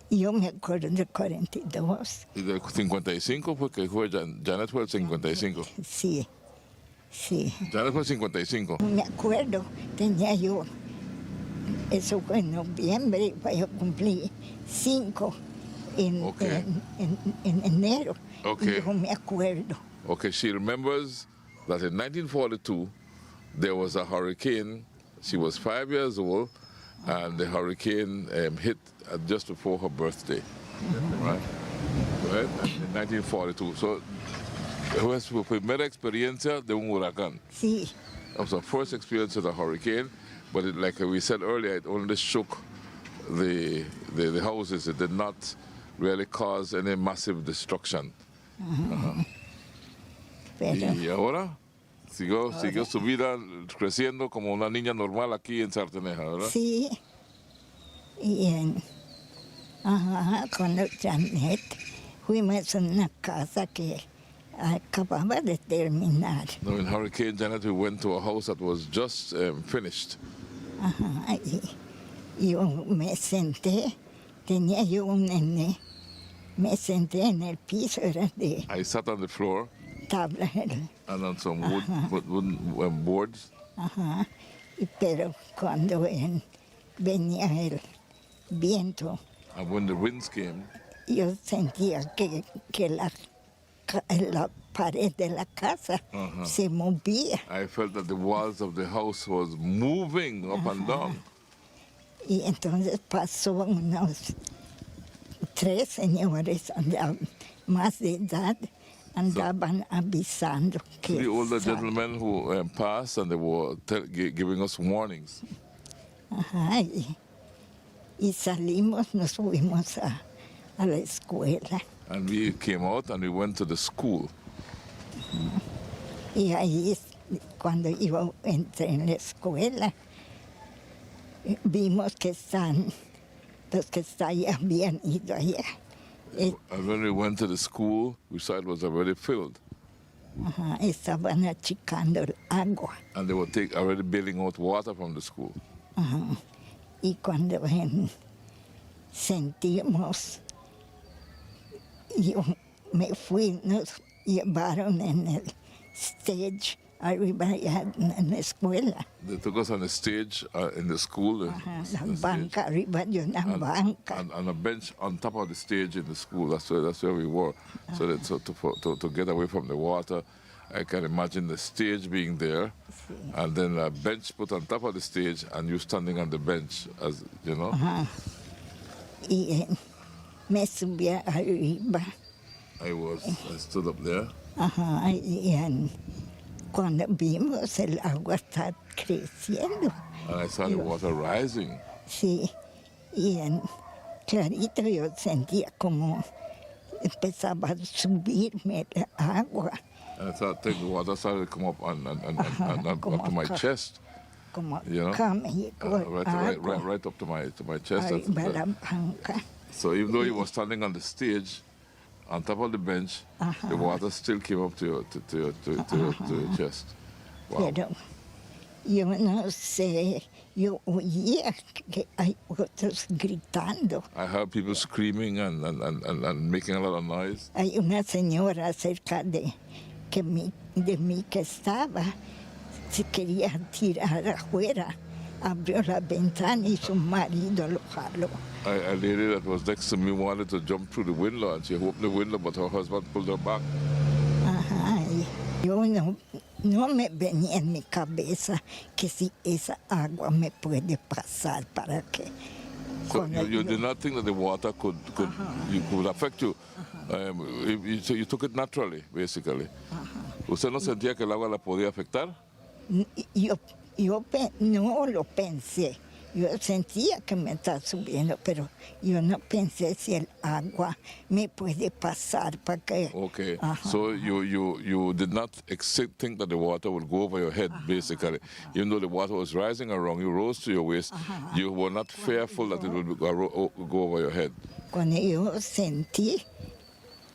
S12: yo me acuerdo del 42.
S6: Y del 55 porque fue Janet fue el 55.
S12: Sí, sí.
S6: Janet fue el 55.
S12: Me acuerdo, tenía yo, eso fue en noviembre, yo cumplí 5 en enero.
S6: Okay.
S12: Yo me acuerdo.
S6: Okay, she remembers that in 1942 there was a hurricane. She was 5 years old, and the hurricane hit just before her birthday, right? In 1942. So, fue su primera experiencia de un huracán.
S12: Sí.
S6: It was her first experience of a hurricane, but like we said earlier, it only shook the houses. It did not really cause any massive destruction.
S12: Pero
S6: Y ahora siguió su vida creciendo como una niña normal aquí en Sarteneja, ¿verdad?
S12: sí, y cuando Janet fuimos a una casa que acababa de terminar.
S6: No, in Hurricane Janet, we went to a house that was just finished.
S12: Y yo me senté, tenía yo un nene, me senté en el piso, era de
S6: I sat on the floor
S12: tabla,
S6: and on some wooden boards.
S12: pero cuando venía el viento,
S6: And when the winds came,
S12: yo sentía que la pared de la casa se movía.
S6: I felt that the walls of the house was moving up and down.
S12: Y entonces pasó unos 3 señores, más de edad, andaban avisando que...
S6: The older gentlemen who passed and they were giving us warnings.
S12: Y salimos, nos fuimos a la escuela.
S6: And we came out and we went to the school.
S12: Y ahí, cuando yo entré en la escuela, vimos que los que habían ido allá.
S6: And when we went to the school, we saw it was already filled.
S12: Estaban achicando el agua.
S6: And they were already bailing out water from the school.
S12: Y cuando sentimos, yo me fui, nos llevaron en el stage arriba allá en la escuela.
S6: They took us on the stage in the school.
S12: La banca, arriba de una banca.
S6: And a bench on top of the stage in the school. That's where we were. So to get away from the water, I can imagine the stage being there, and then a bench put on top of the stage, and you standing on the bench, as you know.
S12: Y me subí arriba.
S6: I stood up there.
S12: Y cuando vimos el agua está creciendo.
S6: And I saw the water rising.
S12: Sí, y clarito yo sentía como empezaba a subirme el agua.
S6: And I thought the water started to come up and up to my chest.
S12: Como
S6: you know? Right up to my chest. So even though you were standing on the stage, on top of the bench, the water still came up to your chest. Wow.
S12: Pero yo no sé, yo oía que hay otros gritando.
S6: I heard people screaming and making a lot of noise.
S12: Hay una señora cerca de mí que estaba, se quería tirar afuera, abrió la ventana y su marido lo jaló.
S6: A lady that was next to me wanted to jump through the window, and she opened the window, but her husband pulled her back.
S12: Yo no me venía en mi cabeza que si esa agua me puede pasar para que...
S6: So you did not think that the water could affect you. So you took it naturally, basically. ¿Usted no sentía que el agua la podía afectar?
S12: Yo no lo pensé. Yo sentía que me estaba subiendo, pero yo no pensé si el agua me puede pasar para que...
S6: Okay, so you did not think that the water would go over your head, basically. Even though the water was rising around, you rose to your waist, you were not fearful that it would go over your head.
S12: Cuando yo sentí,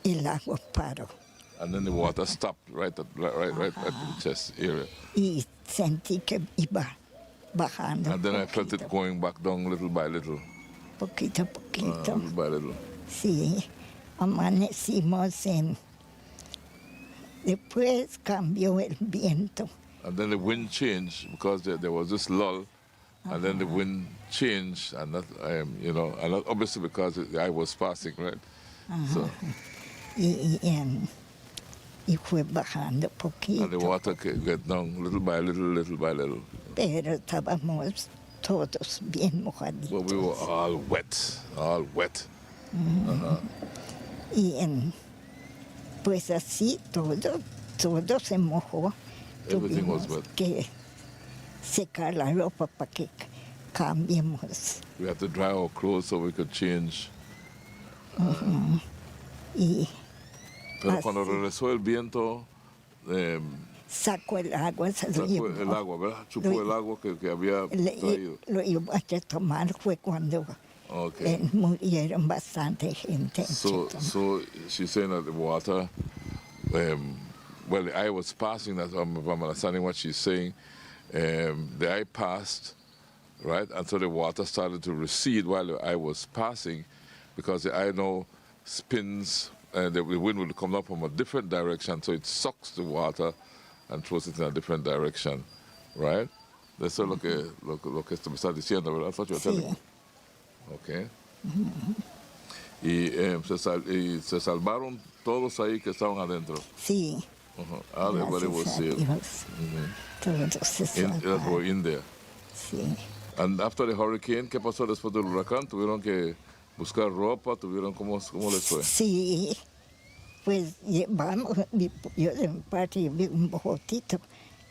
S12: el agua paró.
S6: And then the water stopped right at the chest area.
S12: Y sentí que iba bajando.
S6: And then I felt it going back down little by little.
S12: Poquito a poquito.
S6: Little by little.
S12: Sí, amanecimos después cambió el viento.
S6: And then the wind changed because there was this lull, and then the wind changed, and that and that obviously because I was passing, right? So.
S12: Y fue bajando poquito.
S6: And the water get down little by little.
S12: Pero estábamos todos bien mojaditos.
S6: Well, we were all wet.
S12: Y pues así todo se mojó.
S6: Everything was wet.
S12: Que secar la ropa para que cambiemos.
S6: We had to dry our clothes so we could change.
S12: Y
S6: Pero cuando regresó el viento,
S12: sacó el agua, se lo
S6: sacó
S12: llevó.
S6: el agua, ¿verdad? Chupó el agua que había traído.
S12: Lo llevó a tomar, fue cuando
S6: Okay.
S12: murieron bastante gente.
S6: So she's saying that the water, well, the eye was passing, that's, if I'm understanding what she's saying, the eye passed, right? And so the water started to recede while the eye was passing, because the eye now spins, and the wind will come up from a different direction, so it sucks the water and throws it in a different direction, right? Eso es lo que me estás diciendo, ¿verdad? That's what you're telling me. Okay. Y se salvaron todos ahí que estaban adentro.
S12: Sí.
S6: Everybody was saved.
S12: Todos se
S6: That were in there.
S12: Sí.
S6: And after the hurricane, ¿qué pasó después del huracán? ¿Tuvieron que buscar ropa? ¿Cómo les fue?
S12: Sí. Pues llevamos, yo de mi parte llevé un bojotito,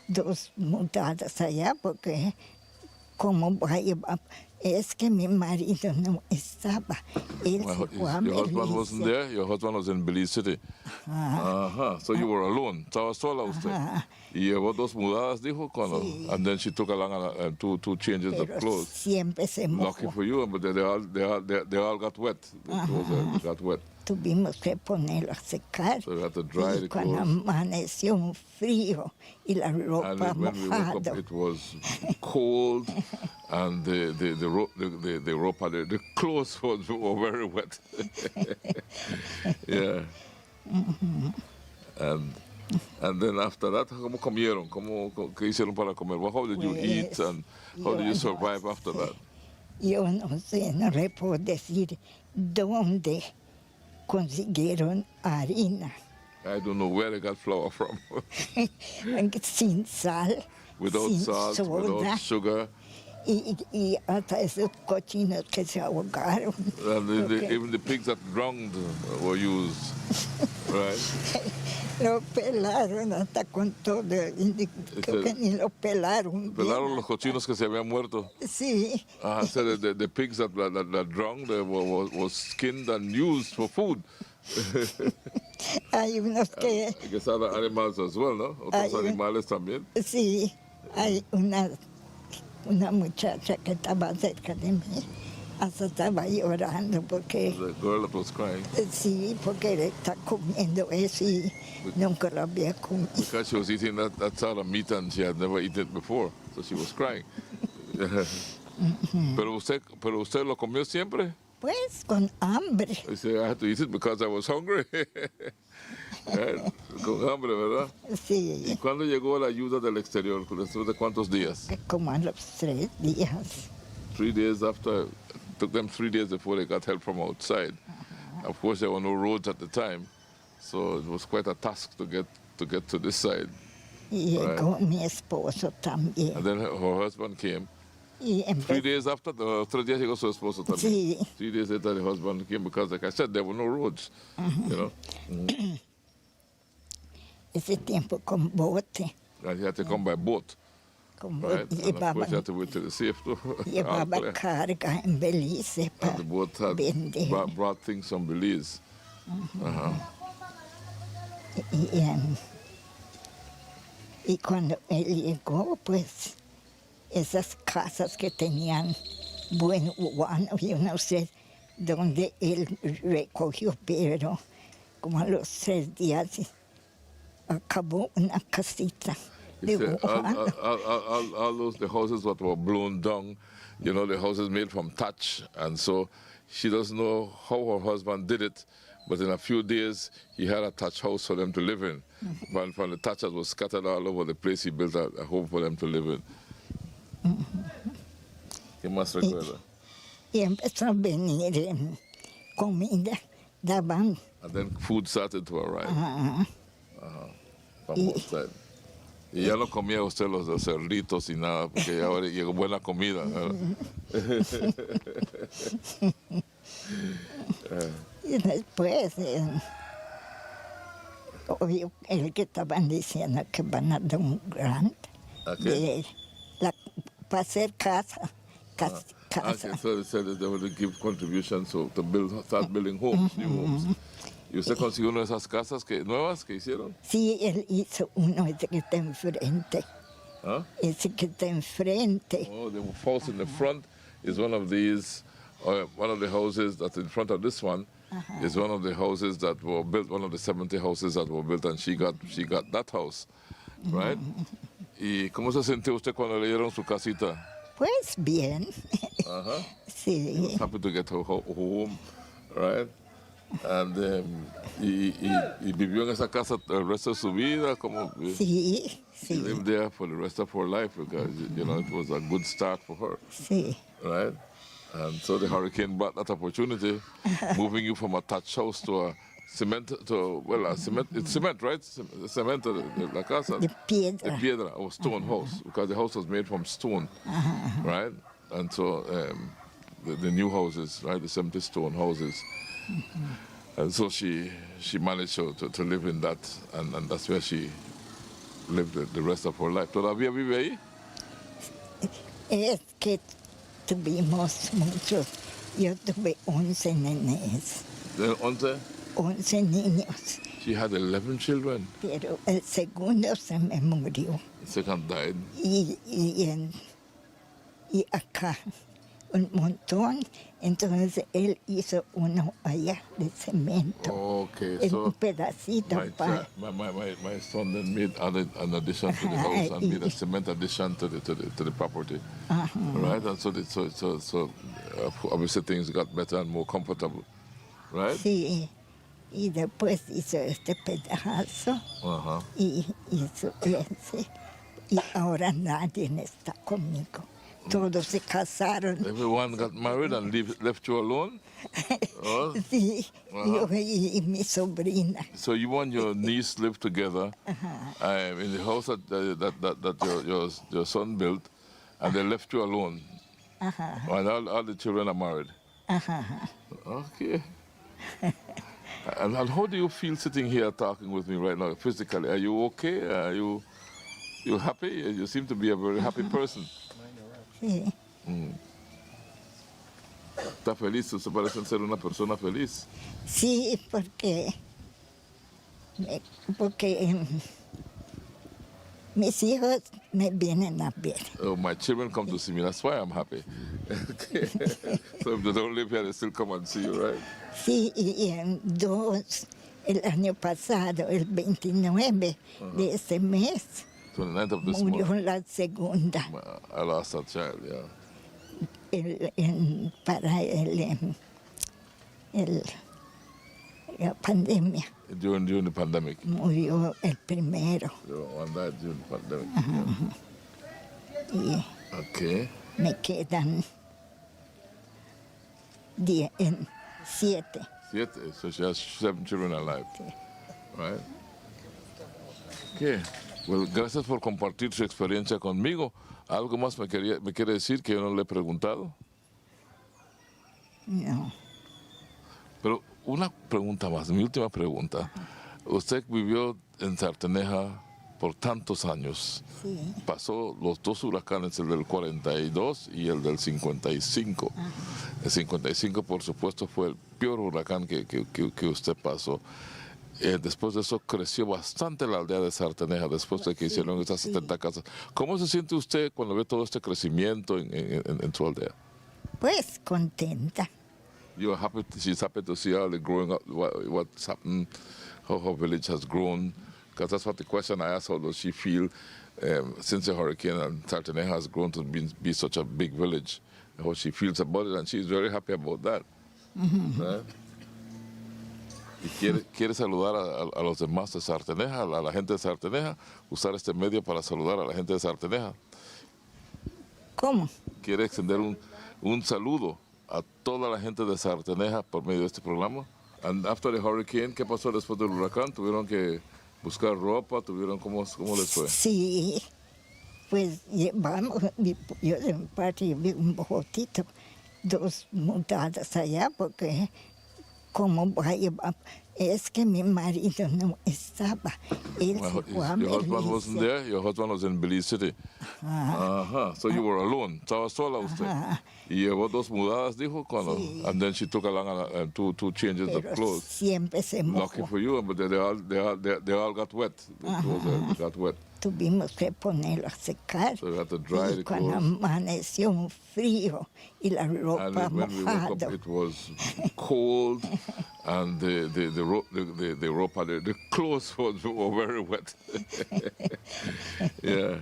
S12: 2 mudadas allá, porque como voy a llevar, es que mi marido no estaba. Él se fue a
S6: Your husband
S12: Belize.
S6: wasn't there? Your husband was in Belize City. So you were alone. Estaba sola usted. Y llevó 2 mudadas, dijo,
S12: Sí.
S6: and then she took along two changes of
S12: Pero
S6: clothes.
S12: siempre se
S6: Lucky
S12: mojó.
S6: for you, but they all got wet. The clothes got wet.
S12: Tuvimos que ponerlo a secar.
S6: So we had to dry
S12: Y
S6: the
S12: cuando
S6: clothes.
S12: amaneció un frío y la
S6: And
S12: ropa
S6: when we woke up,
S12: mojada.
S6: it was cold, and the clothes were very wet. Yeah. And then after that, ¿cómo comieron? ¿Qué hicieron para comer? How did you eat, and how did you survive after that?
S12: Yo no sé, no le puedo decir dónde consiguieron harina.
S6: I don't know where they got flour from.
S12: Sin sal,
S6: Without
S12: sin
S6: salt,
S12: soda,
S6: without sugar.
S12: y hasta esos cochinos que se ahogaron.
S6: And
S12: Okay.
S6: even the pigs that drowned were used, right?
S12: Lo pelaron hasta con todo, creo que ni lo pelaron.
S6: Pelaron los cochinos que se habían muerto.
S12: Sí.
S6: So the pigs that drowned were skinned and used for food.
S12: Hay unos que,
S6: I guess other animals as well, ¿no? Otros animales también.
S12: sí, hay una muchacha que estaba cerca de mí, hasta estaba llorando porque,
S6: The girl that was crying
S12: sí, porque él está comiendo eso y nunca lo había comido.
S6: because she was eating that sort of meat and she had never eaten it before, so she was crying. Pero usted lo comió siempre?
S12: Pues con hambre.
S6: I said, I had to eat it because I was hungry. Con hambre, ¿verdad?
S12: Sí.
S6: ¿Y cuándo llegó la ayuda del exterior? ¿Después de cuántos días?
S12: Como a los 3 días.
S6: 3 days after. It took them 3 days before they got help from outside. Of course, there were no roads at the time, so it was quite a task to get to this side.
S12: Y llegó mi esposo también.
S6: And then her husband came.
S12: Y
S6: 3 days after, 3 días llegó su esposo también.
S12: Sí.
S6: 3 days later, the husband came because, like I said, there were no roads. You know.
S12: Ese tiempo con bote.
S6: And he had to come by boat.
S12: Con
S6: Right?
S12: bote
S6: And of course, you had to wait till the safe to
S12: llevaba carga en Belize
S6: and
S12: para
S6: the boat had
S12: vender.
S6: brought things from Belize.
S12: Y cuando él llegó, pues, esas casas que tenían buen guano, yo no sé dónde él recogió, pero como a los 3 días acabó una casita de
S6: He said,
S12: guano.
S6: all those the houses that were blown down, you know, the houses made from thatch, and so she doesn't know how her husband did it, but in a few days he had a thatch house for them to live in. But from the thatch that was scattered all over the place, he built a home for them to live in. ¿Qué más recuerda?
S12: Y empezó a venir comida, daban.
S6: And then food started to arrive. From outside. Y ya no comía usted los cerditos y nada, porque ya ahora llegó buena comida.
S12: Y después, oí el que estaban diciendo que van a dar un grant
S6: ¿A qué?
S12: para hacer casa.
S6: Okay, so they said that they would give contributions to start building homes, new homes. ¿Y usted consiguió una de esas casas nuevas que hicieron?
S12: Sí, él hizo uno, ese que está enfrente.
S6: Huh?
S12: Ese que está enfrente.
S6: Oh, the house in the front is one of these, one of the houses that's in front of this one is one of the houses that were built, one of the 70 houses that were built, and she got that house, right? ¿Y cómo se sintió usted cuando le dieron su casita?
S12: Pues bien.
S6: Uh-huh.
S12: Sí.
S6: He was happy to get her home, right? And y vivió en esa casa el resto de su vida, como
S12: Sí,
S6: she
S12: sí.
S6: lived there for the rest of her life because you know it was a good start for her,
S12: Sí.
S6: right? And so the hurricane brought that opportunity, moving you from a thatched house to a cement it's cement, right? Cement, la casa.
S12: De piedra.
S6: The piedra or stone house, because the house was made from stone, right? And so the new houses, right, the 70 stone houses. And so she managed to live in that, and that's where she lived the rest of her life. ¿Todavía vive ahí?
S12: Es que tuvimos muchos. Yo tuve 11 nenes.
S6: 11?
S12: 11 niños.
S6: She had 11 children.
S12: Pero el segundo se me murió.
S6: The second died.
S12: Y acá un montón. Entonces él hizo uno allá de cemento.
S6: Okay,
S12: En
S6: so
S12: un pedacito.
S6: my son then made an addition to the house and made a cement addition to the property, right? And so obviously things got better and more comfortable, right?
S12: Sí. Y después hizo este pedazo. Y hizo ese. Y ahora nadie está conmigo. Todos se casaron.
S6: Everyone got married and left you alone? Oh.
S12: Sí, yo y mi sobrina.
S6: So you and your niece live together in the house that your son built, and they left you alone. And all the children are married. Okay. And how do you feel sitting here talking with me right now, physically? Are you okay? Are you happy? You seem to be a very happy person.
S12: Sí.
S6: ¿Está feliz? ¿Usted parece ser una persona feliz?
S12: Sí, porque mis hijos me vienen a ver.
S6: Oh, my children come to see me. That's why I'm happy. Okay. So if they don't live here, they still come and see you, right?
S12: Sí, y en el año pasado, el 29 de ese mes,
S6: 29th of this
S12: murió
S6: month.
S12: la segunda.
S6: I lost a child, yeah.
S12: La pandemia.
S6: During the pandemic.
S12: Murió el primero.
S6: One died during the pandemic.
S12: Y
S6: Okay.
S12: me quedan 7.
S6: 7. So she has 7 children alive. Right? Okay. Well, gracias por compartir su experiencia conmigo. ¿Algo más me quiere decir que yo no le he preguntado?
S12: No.
S6: Pero una pregunta más, mi última pregunta. Usted vivió en Sarteneja por tantos años.
S12: Sí.
S6: Pasó los 2 huracanes, el del 42 y el del 55. El 55, por supuesto, fue el peor huracán que usted pasó. Después de eso creció bastante la aldea de Sarteneja, después de que hicieron esas 70 casas. ¿Cómo se siente usted cuando ve todo este crecimiento en su aldea?
S12: Pues contenta.
S6: She's happy to see all the growing up, what's happened, how her village has grown. Because that's what the question I asked, how does she feel since the hurricane and Sarteneja has grown to be such a big village, how she feels about it, and she's very happy about that. Right? Y quiere saludar a los demás de Sarteneja, a la gente de Sarteneja, usar este medio para saludar a la gente de Sarteneja.
S12: ¿Cómo?
S6: Quiere extender un saludo a toda la gente de Sarteneja por medio de este programa. And after the hurricane, ¿qué pasó después del huracán? ¿Tuvieron que buscar ropa? ¿Cómo les fue?
S12: Sí, pues llevamos, yo de mi parte llevé un bojotito, 2 mudadas allá, porque como va a llevar Es que mi marido no estaba. Él se fue a
S6: Your husband wasn't
S12: Belize.
S6: there? Your husband was in Belize City. So you were alone. Estaba sola usted. Y llevó dos mudadas, dijo, cuando.
S12: Sí.
S6: And then she took along two changes of
S12: Pero
S6: clothes.
S12: siempre se
S6: Lucky
S12: mojó.
S6: for you, but they all got wet. The clothes got wet.
S12: Tuvimos que ponerlo a secar.
S6: So we had to dry
S12: Y
S6: the
S12: cuando
S6: clothes.
S12: amaneció un frío y la
S6: And
S12: ropa
S6: when we woke up,
S12: mojada.
S6: it was cold, and the clothes were very wet. Yeah.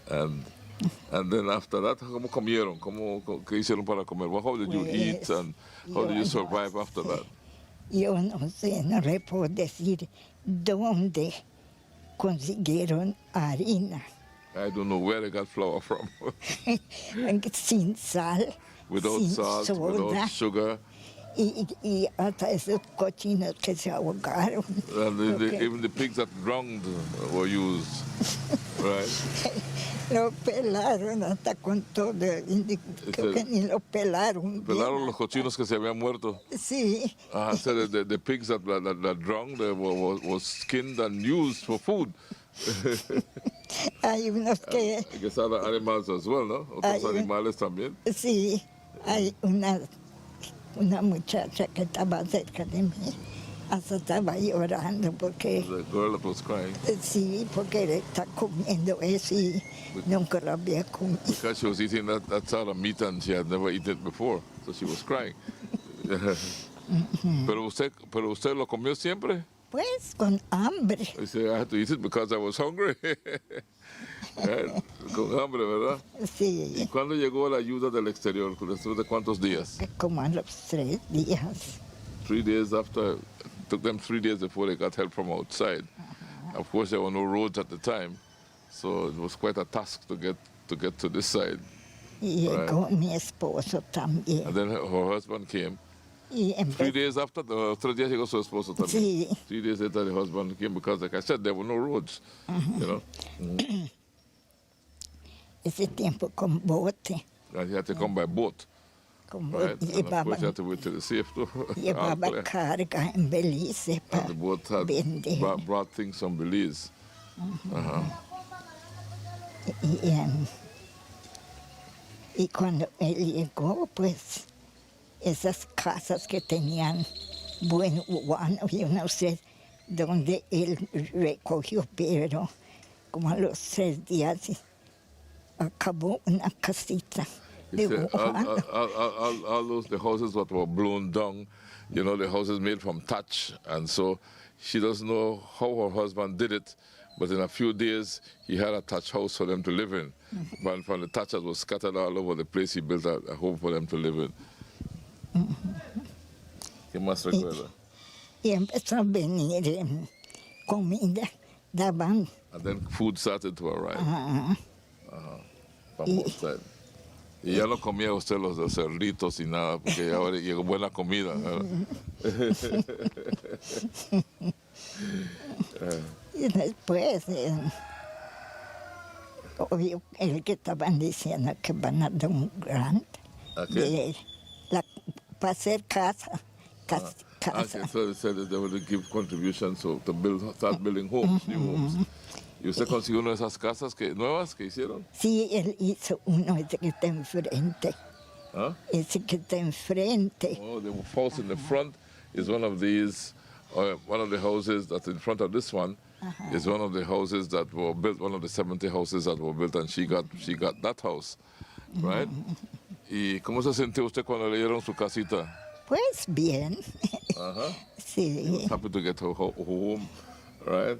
S6: And then after that, ¿cómo comieron? ¿Qué hicieron para comer? Well, how did you eat, and how did you survive after that?
S12: Yo no sé, no le puedo decir dónde consiguieron harina.
S6: I don't know where they got flour from.
S12: Sin sal,
S6: Without
S12: sin
S6: salt,
S12: soda.
S6: without sugar,
S12: Y hasta esos cochinos que se ahogaron.
S6: and
S12: Porque
S6: even the pigs that drowned were used, right?
S12: lo pelaron hasta con todo. Creo que ni lo pelaron.
S6: Pelaron los cochinos que se habían muerto.
S12: Sí.
S6: So the pigs that drowned was skinned and used for food.
S12: Hay unos que,
S6: I guess other animals as well, ¿no? Otros
S12: Hay-
S6: animales también.
S12: sí, hay una muchacha que estaba cerca de mí, hasta estaba llorando porque,
S6: The girl that was crying
S12: sí, porque él está comiendo eso y nunca lo había comido.
S6: because she was eating that sort of meat and she had never eaten it before, so she was crying. Pero usted lo comió siempre?
S12: Pues con hambre.
S6: I said, I had to eat it because I was hungry. Con hambre, ¿verdad? ¿Y
S12: Sí,
S6: cuándo llegó la ayuda del exterior? ¿Después de cuántos días?
S12: como a los 3 días.
S6: 3 days after. It took them 3 days before they got help from outside. Of course, there were no roads at the time, so it was quite a task to get to this side.
S12: Y llegó mi esposo también.
S6: And then her husband came.
S12: Y
S6: 3 days after, 3 días llegó su esposo también.
S12: Sí.
S6: 3 days later, the husband came because, like I said, there were no roads. You know,
S12: ese tiempo con bote.
S6: and he had to come by boat,
S12: Con
S6: right?
S12: bote
S6: And of course, he had
S12: llevaba,
S6: to wait till the safe too.
S12: llevaba carga en Belize
S6: And
S12: para
S6: the boat had
S12: vender.
S6: brought things from Belize.
S12: Y cuando él llegó, pues esas casas que tenían buen guano, y no sé dónde él recogió, pero como a los 3 días acabó una casita
S6: He
S12: de
S6: said
S12: guano.
S6: all those the houses that were blown down, you know, the houses made from thatch, and so she doesn't know how her husband did it, but in a few days he had a thatch house for them to live in. But from the thatch that was scattered all over the place, he built a home for them to live in. ¿Qué más recuerda?
S12: Y empezó a venir comida, daban
S6: And then food started to arrive from both sides. Y ya no comía usted los cerditos y nada, porque ya ahora llegó buena comida.
S12: y después obvio el que estaban diciendo que van a dar un grant de para hacer casa.
S6: Okay, so they said that they would give contributions to start building homes, new homes. ¿Y usted consiguió una de esas casas nuevas que hicieron?
S12: Sí, él hizo uno, ese que está enfrente.
S6: Huh?
S12: Ese que está enfrente.
S6: Oh, the house in the front is one of these, one of the houses that's in front of this one is one of the houses that were built, one of the 70 houses that were built, and she got that house, right? ¿Y cómo se sintió usted cuando le dieron su casita?
S12: Pues bien.
S6: He was
S12: Sí.
S6: happy to get her home, right?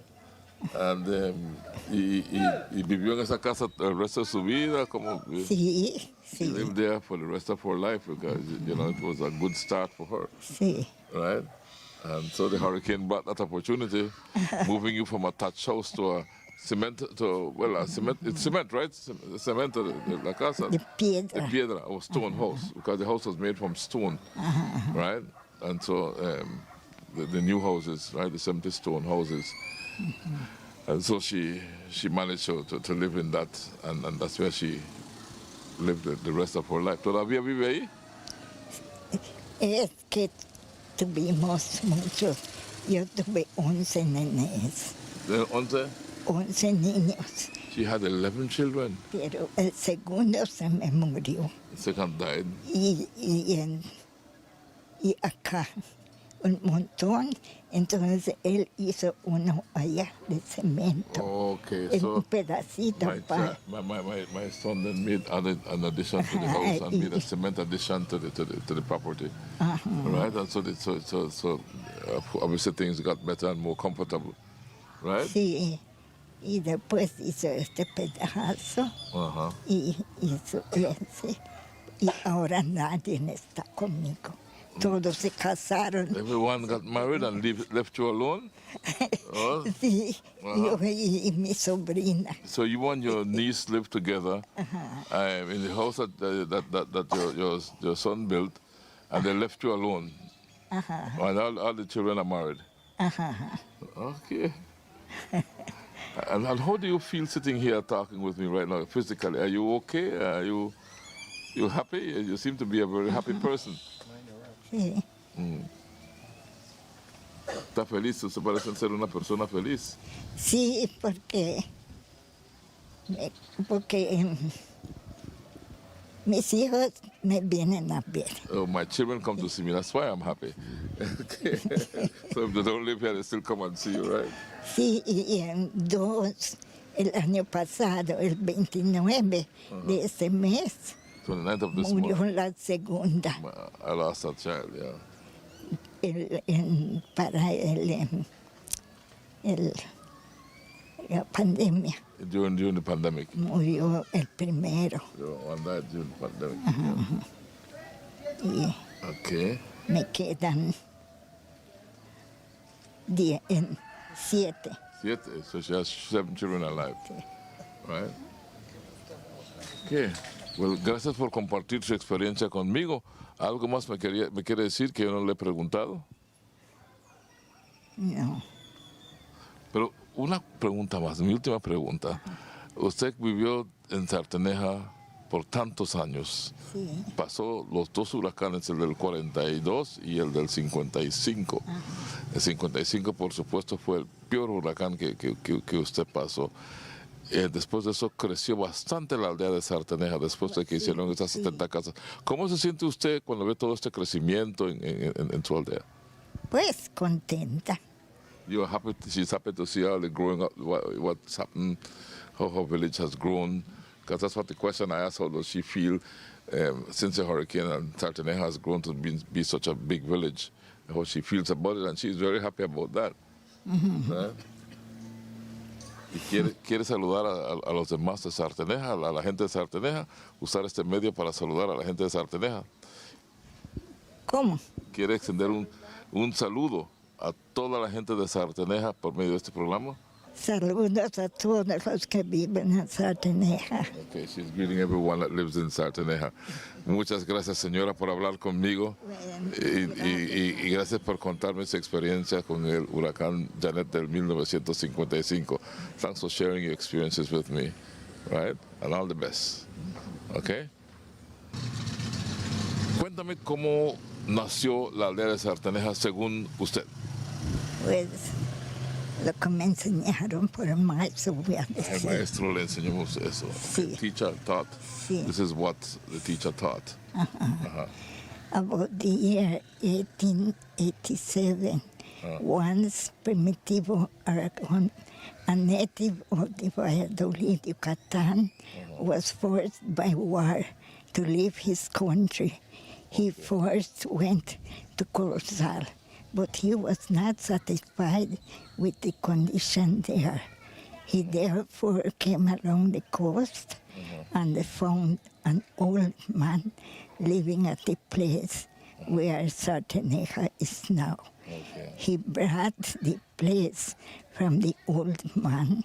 S6: And y vivió en esa casa el resto de su vida, como
S12: Sí,
S6: she
S12: sí,
S6: lived there for the rest of her life because you know it was a good start for her,
S12: sí.
S6: right? And so the hurricane brought that opportunity, moving you from a thatch house to a cement it's cement, right? Cement, la casa.
S12: De piedra.
S6: The piedra, or stone house, because the house was made from stone, right? And so the new houses, right, the 70 stone houses. And so she managed to live in that, and that's where she lived the rest of her life. ¿Todavía vive ahí?
S12: Es que tuvimos muchos. Yo tuve 11 nenes.
S6: 11?
S12: 11 niños.
S6: She had 11 children.
S12: Pero el segundo se me murió.
S6: The second died.
S12: Y acá un montón. Entonces él hizo uno allá de cemento.
S6: Okay,
S12: en
S6: so
S12: un pedacito.
S6: my son then made an addition to the house and made a cement addition to the property. Right? And so obviously things got better and more comfortable. Right?
S12: Sí. Y después hizo este pedazo. Y hizo ese. Y ahora nadie está conmigo. Todos se casaron.
S6: Everyone got married and left you alone? Oh?
S12: Sí, yo y mi sobrina.
S6: So you and your niece live together in the house that your son built, and they left you alone. And all the children are married. Okay. And how do you feel sitting here talking with me right now, physically? Are you okay? Are you happy? You seem to be a very happy person.
S12: Sí.
S6: ¿Está feliz? ¿Se parece ser una persona feliz?
S12: Sí, porque mis hijos me vienen a ver.
S6: Oh, my children come to see me. That's why I'm happy. Okay. So if they don't live here, they still come and see you, right?
S12: Sí, y en el año pasado, el 29 de este mes,
S6: 29th of this
S12: murió
S6: month.
S12: la segunda.
S6: I lost a child, yeah.
S12: Para la pandemia.
S6: During the pandemic.
S12: Murió el primero.
S6: One died during the pandemic.
S12: Y
S6: Okay.
S12: me quedan 7.
S6: 7. So she has 7 children alive. Right? Okay. Well, gracias por compartir su experiencia conmigo. ¿Algo más me quiere decir que yo no le he preguntado?
S12: No.
S6: Pero una pregunta más, mi última pregunta. Usted vivió en Sarteneja por tantos años.
S12: Sí.
S6: Pasó los 2 huracanes, el del 42 y el del 55. El 55, por supuesto, fue el peor huracán que usted pasó. Después de eso creció bastante la aldea de Sarteneja, después de que hicieron estas 70 casas. ¿Cómo se siente usted cuando ve todo este crecimiento en su aldea?
S12: Pues contenta.
S6: She's happy to see how they're growing up, what's happened, how her village has grown. Because that's what the question I asked, how does she feel since the hurricane and Sarteneja has grown to be such a big village, how she feels about it, and she's very happy about that. Y quiere saludar a los demás de Sarteneja, a la gente de Sarteneja, usar este medio para saludar a la gente de Sarteneja.
S12: ¿Cómo?
S6: ¿Quiere extender un saludo a toda la gente de Sarteneja por medio de este programa?
S12: Saludos a todos los que viven en Sarteneja.
S6: Okay, she's greeting everyone that lives in Sarteneja. Muchas gracias, señora, por hablar conmigo. Y gracias por contarme su experiencia con el huracán Janet del 1955. Thanks for sharing your experiences with me, right? And all the best. Okay? Cuéntame cómo nació la aldea de Sarteneja según usted.
S12: Pues lo que me enseñaron por el maestro, voy a
S6: El
S12: decir.
S6: maestro le enseñó eso.
S12: Sí.
S6: The teacher taught.
S12: Sí.
S6: This is what the teacher taught.
S12: About the year 1887, once Primitivo Aragon, a native of the Valladolid, Yucatan, was forced by war to leave his country. He first went to Corozal, but he was not satisfied with the condition there. He therefore came along the coast and found an old man living at the place where Sarteneja is now.
S6: Okay.
S12: He brought the place from the old man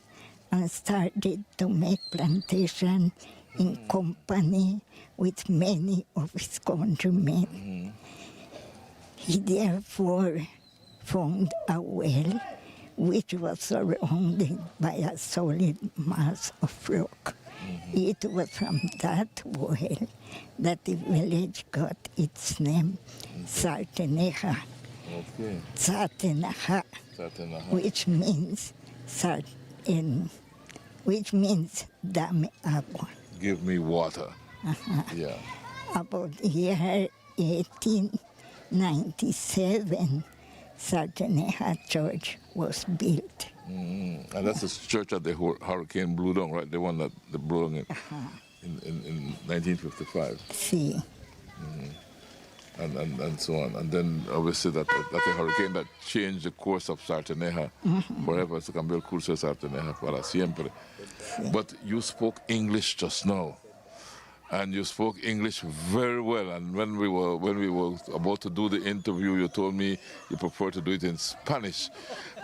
S12: and started to make plantation in company with many of his countrymen. He therefore found a well which was surrounded by a solid mass of rock. It was from that well that the village got its name, Sarteneja.
S6: Okay.
S12: Satenaha,
S6: Satenaha.
S12: which means dame agua.
S6: Give me water. Yeah.
S12: About the year 1897, Satenaha Church was built.
S6: And that's the church that the hurricane blew down, right? The one that blew down in 1955.
S12: See.
S6: And so on. And then obviously that a hurricane that changed the course of Sarteneja forever. Se cambió el curso de Sarteneja para siempre. But you spoke English just now. And you spoke English very well. And when we were about to do the interview, you told me you prefer to do it in Spanish.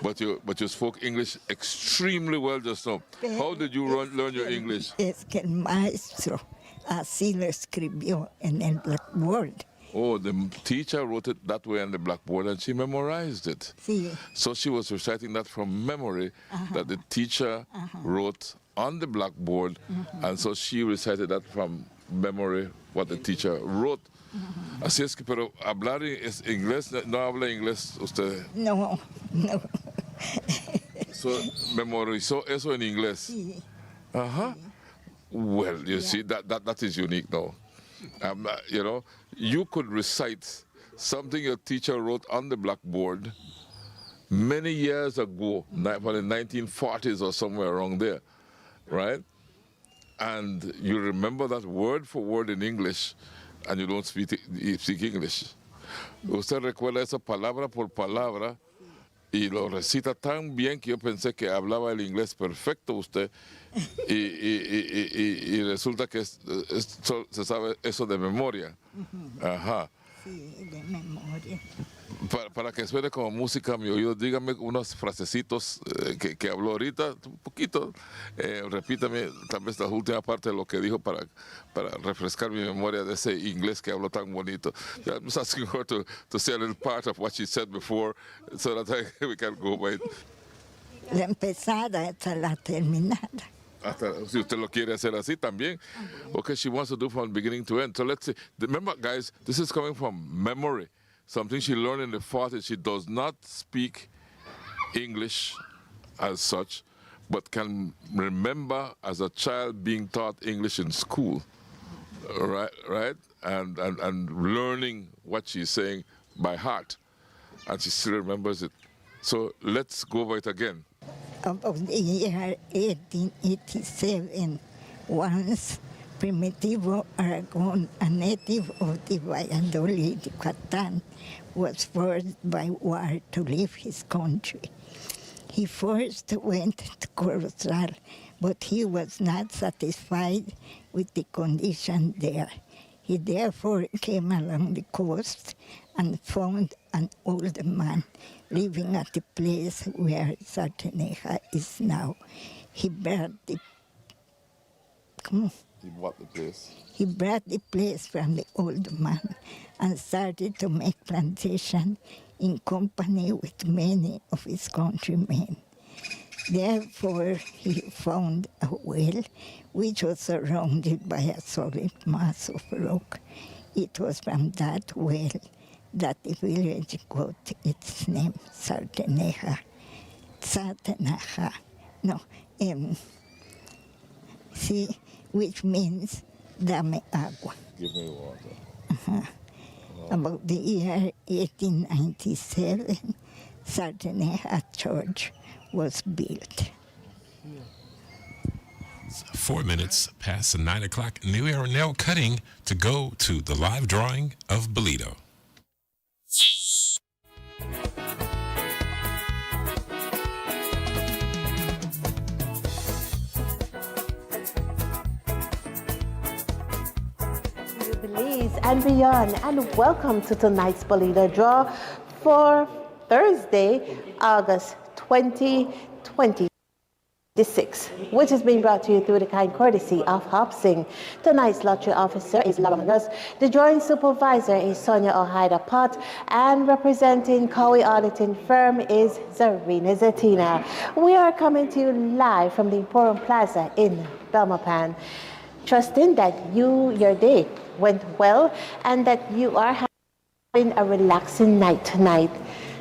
S6: But you spoke English extremely well just now. How did you learn your English?
S12: Es que el maestro así lo escribió en el blackboard.
S6: Oh, the teacher wrote it that way on the blackboard and she memorized it.
S12: Sí.
S6: So she was reciting that from memory that the teacher wrote on the blackboard, and so she recited that from memory what the teacher wrote. Así es que, pero hablar inglés, no habla inglés usted.
S12: No.
S6: So memorizó eso en inglés.
S12: Sí.
S6: Well, you see, that is unique now. You know, you could recite something your teacher wrote on the blackboard many years ago, probably 1940s or somewhere around there, right? And you remember that word for word in English, and you don't speak English. Usted recuerda esa palabra por palabra y lo recita tan bien que yo pensé que hablaba el inglés perfecto usted y resulta que se sabe eso de memoria.
S12: Sí, de memoria.
S6: Para que suene como música a mi oído, dígame unos frasecitos que habló ahorita, un poquito. Repítame tal vez la última parte de lo que dijo para refrescar mi memoria de ese inglés que habló tan bonito. I'm just asking her to say a little part of what she said before so that we can go by it.
S12: La empezada hasta la terminada.
S6: Si usted lo quiere hacer así también. Okay, she wants to do from beginning to end. So let's see. Remember, guys, this is coming from memory. Something she learned in the 40s. She does not speak English as such, but can remember as a child being taught English in school, right? And learning what she's saying by heart. And she still remembers it. So let's go over it again.
S12: About the year 1887, once Primitivo Aragon, a native of the Valladolid, Yucatan, was forced by war to leave his country. He first went to Corozal, but he was not satisfied with the condition there. He therefore came along the coast and found an old man living at the place where Sarteneja is now. He brought the
S6: place?
S12: He brought the place from the old man and started to make plantation in company with many of his countrymen. Therefore, he found a well which was surrounded by a solid mass of rock. It was from that well that the village got its name, Sarteneja. Satenaja. No, see, which means dame agua.
S6: Give me water.
S12: About the year 1897, Sarteneja Church was built.
S13: 4 minutes past 9 o'clock, and we are now cutting to go to the live drawing of Belize.
S14: Belize and beyond, and welcome to tonight's Belize draw for Thursday, August 2026, which is being brought to you through the kind courtesy of Hobsing. Tonight's lottery officer is Laura Munoz. The drawing supervisor is Sonia Ojeda Pot, and representing Cowie auditing firm is Zarina Zetina. We are coming to you live from the Emporium Plaza in Belmopan, trusting that your day went well and that you are a relaxing night tonight.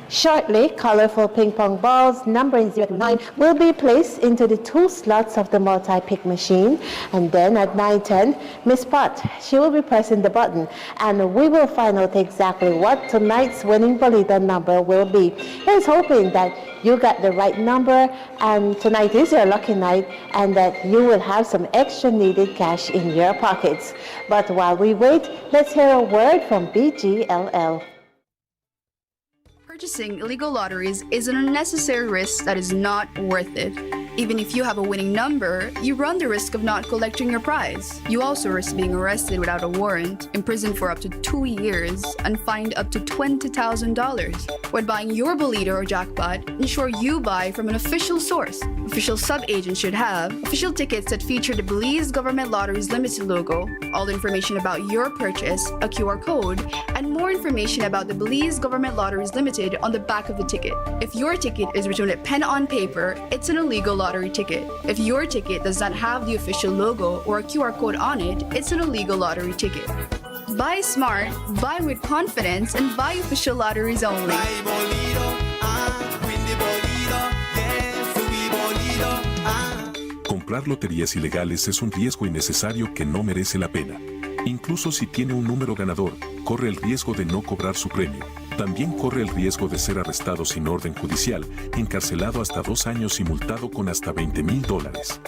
S14: Shortly, colorful ping pong balls numbering 0 to 9 will be placed into the 2 slots of the multi-pick machine. And then at 9:10, Miss Pot, she will be pressing the button and we will find out exactly what tonight's winning bolita number will be. Here's hoping that you got the right number and tonight is your lucky night and that you will have some extra needed cash in your pockets. But while we wait, let's hear a word from BGLL.
S15: Purchasing illegal lotteries is an unnecessary risk that is not worth it. Even if you have a winning number, you run the risk of not collecting your prize. You also risk being arrested without a warrant, imprisoned for up to 2 years, and fined up to $20,000. When buying your bolita or jackpot, ensure you buy from an official source. Official sub-agents should have official tickets that feature the Belize Government Lotteries Limited logo, all information about your purchase, a QR code, and more information about the Belize Government Lotteries Limited on the back of the ticket. If your ticket is written with pen on paper, it's an illegal lottery ticket. If your ticket does not have the official logo or a QR code on it, it's an illegal lottery ticket. Buy smart, buy with confidence, and buy official lotteries only.
S16: Comprar loterías ilegales es un riesgo innecesario que no merece la pena. Incluso si tiene un número ganador, corre el riesgo de no cobrar su premio. También corre el riesgo de ser arrestado sin orden judicial, encarcelado hasta 2 años y multado con hasta $20,000.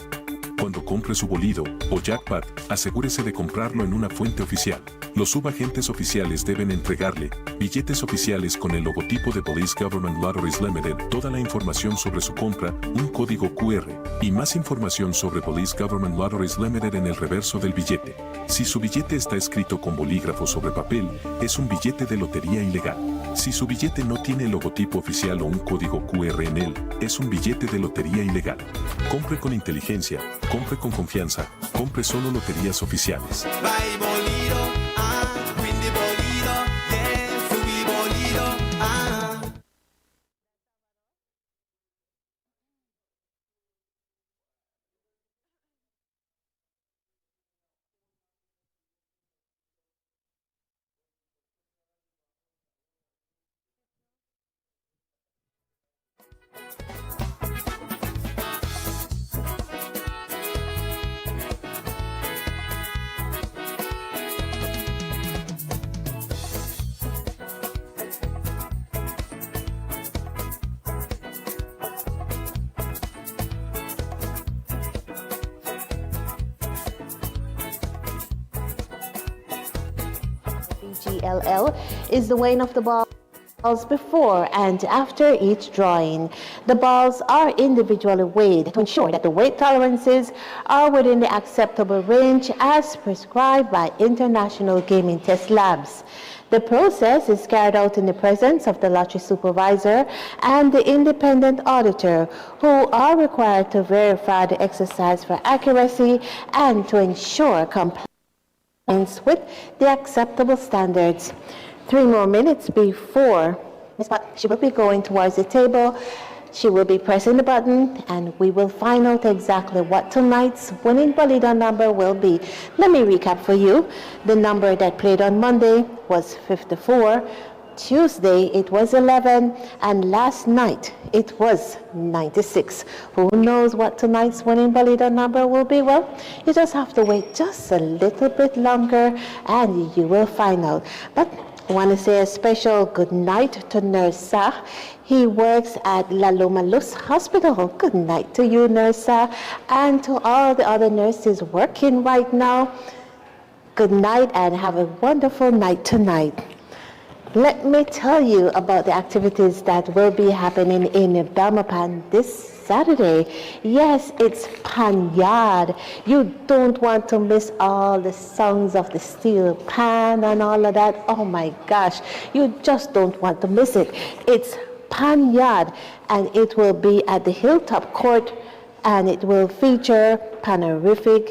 S16: Cuando compre su bolido o jackpot, asegúrese de comprarlo en una fuente oficial. Los subagentes oficiales deben entregarle billetes oficiales con el logotipo de Belize Government Lotteries Limited, toda la información sobre su compra, un código QR y más información sobre Belize Government Lotteries Limited en el reverso del billete. Si su billete está escrito con bolígrafo sobre papel, es un billete de lotería ilegal. Si su billete no tiene el logotipo oficial o un código QR en él, es un billete de lotería ilegal. Compre con inteligencia, compre con confianza, compre solo loterías oficiales.
S14: BGLL is the weighing of the balls before and after each drawing. The balls are individually weighed to ensure that the weight tolerances are within the acceptable range as prescribed by international gaming test labs. The process is carried out in the presence of the lottery supervisor and the independent auditor, who are required to verify the exercise for accuracy and to ensure compliance with the acceptable standards. 3 more minutes before Ms. Pot, she will be going towards the table. She will be pressing the button and we will find out exactly what tonight's winning bolita number will be. Let me recap for you. The number that played on Monday was 54. Tuesday it was 11 and last night it was 96. Who knows what tonight's winning bolita number will be? Well, you just have to wait just a little bit longer and you will find out. But I want to say a special good night to Nurse Sah. He works at La Loma Luz Hospital. Good night to you, Nurse Sah, and to all the other nurses working right now. Good night and have a wonderful night tonight. Let me tell you about the activities that will be happening in Belmopan this Saturday. Yes, it's Panyard. You don't want to miss all the songs of the steel pan and all of that. Oh my gosh, you just don't want to miss it. It's Panyard and it will be at the Hilltop Court and it will feature panorific,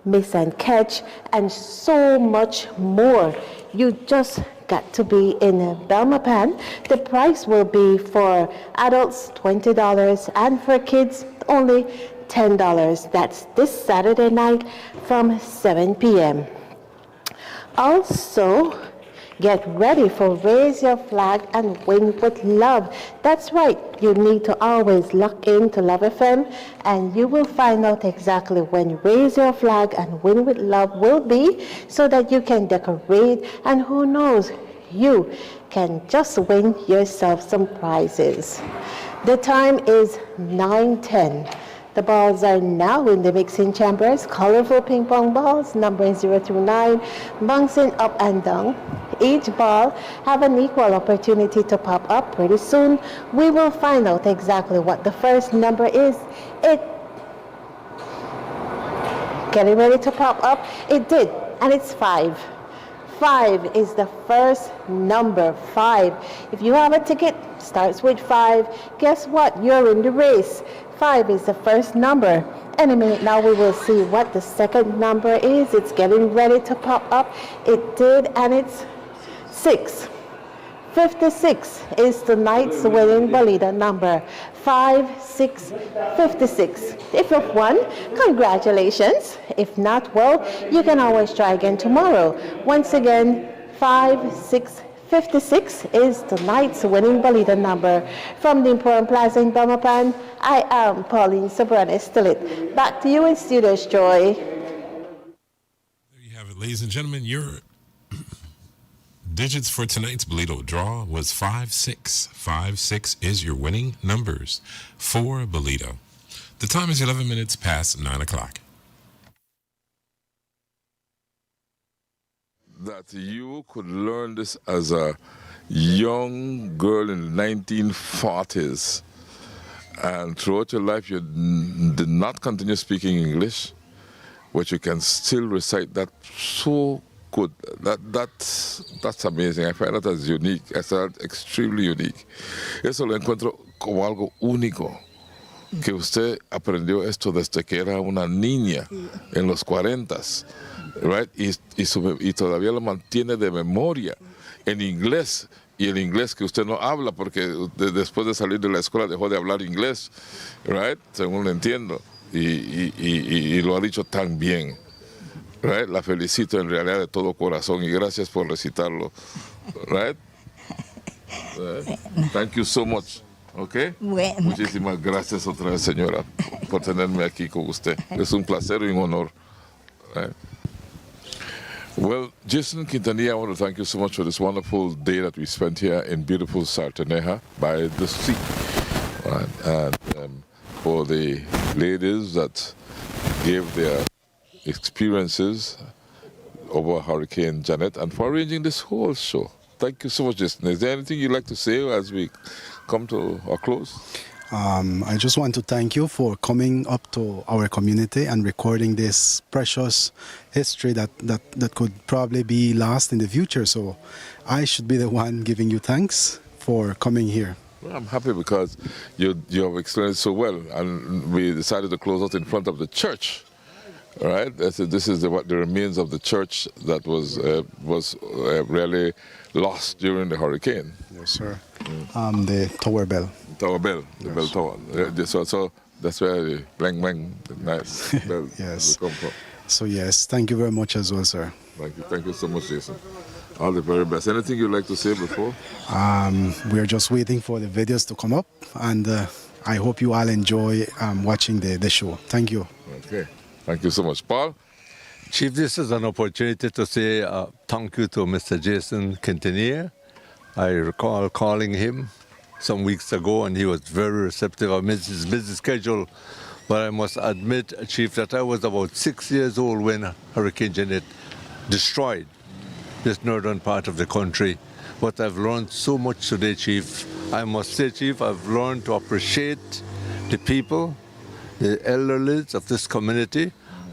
S14: miss and catch, and so much more. You just got to be in Belmopan. The price will be for adults $20 and for kids only $10. That's this Saturday night from 7 p.m. Also, Get ready for Raise Your Flag and Win with Love. That's right, you need to always lock in to Love FM, and you will find out exactly when Raise Your Flag and Win with Love will be, so that you can decorate, and who knows, you can just win yourself some prizes. The time is 9:10. The balls are now in the mixing chambers. Colorful ping pong balls, number 0 through 9, bouncing up and down. Each ball have an equal opportunity to pop up. Pretty soon, we will find out exactly what the first number is. Getting ready to pop up? It did, and it's 5. 5 is the first number, 5. If you have a ticket, starts with 5, guess what? You're in the race. 5 is the first number. Any minute now we will see what the second number is. It's getting ready to pop up. It did, and it's 6. 56 is tonight's winning Bolida number. 5, 6, 56. If you've won, congratulations. If not, well, you can always try again tomorrow. Once again, 5, 6, 56 is tonight's winning Bolida number. From the Emporium Plaza in Belmopan, I am Pauline Sobranes-Stillit. Back to you in studios, Joy.
S13: There you have it, ladies and gentlemen. Your digits for tonight's Bolito draw was 5-6. 5-6 is your winning numbers for Bolito. The time is 11 minutes past 9 o'clock.
S6: That you could learn this as a young girl in the 1940s, and throughout your life you did not continue speaking English, but you can still recite that so good. That's amazing. I find that as unique. I find that extremely unique. Eso lo encuentro como algo único, que usted aprendió esto desde que era una niña en los 40s. Right? Y todavía lo mantiene de memoria en inglés, y el inglés que usted no habla porque después de salir de la escuela dejó de hablar inglés, right? Según lo entiendo, y lo ha dicho tan bien, right? La felicito en realidad de todo corazón y gracias por recitarlo, right? Thank you so much. Okay?
S12: Bueno.
S6: Muchísimas gracias otra vez, señora, por tenerme aquí con usted. Es un placer y un honor. Right? Well, Jason Quintanilla, I want to thank you so much for this wonderful day that we spent here in beautiful Sartaneja by the sea. And for the ladies that gave their experiences over Hurricane Janet, and for arranging this whole show. Thank you so much, Jason. Is there anything you'd like to say as we come to our close?
S8: I just want to thank you for coming up to our community and recording this precious history that could probably be lost in the future. So I should be the one giving you thanks for coming here.
S6: Well, I'm happy because you have explained it so well, and we decided to close out in front of the church. All right, this is the remains of the church that was really lost during the hurricane.
S8: Yes, sir. The Tower Bell.
S6: Tower Bell, the
S8: yes.
S6: bell tower. So that's where the blang blang, the nice bell
S8: yes.
S6: will come from.
S8: So yes, thank you very much as well, sir.
S6: Thank you so much, Jason. All the very best. Anything you'd like to say before?
S8: We're just waiting for the videos to come up, and I hope you all enjoy watching the show. Thank you.
S6: Okay. Thank you so much. Paul?
S7: Chief, this is an opportunity to say thank you to Mr. Jason Quintanilla. I recall calling him some weeks ago, and he was very receptive amidst his busy schedule. But I must admit, Chief, that I was about 6 years old when Hurricane Janet destroyed this northern part of the country. But I've learned so much today, Chief. I must say, Chief, I've learned to appreciate the people, the elderly of this community,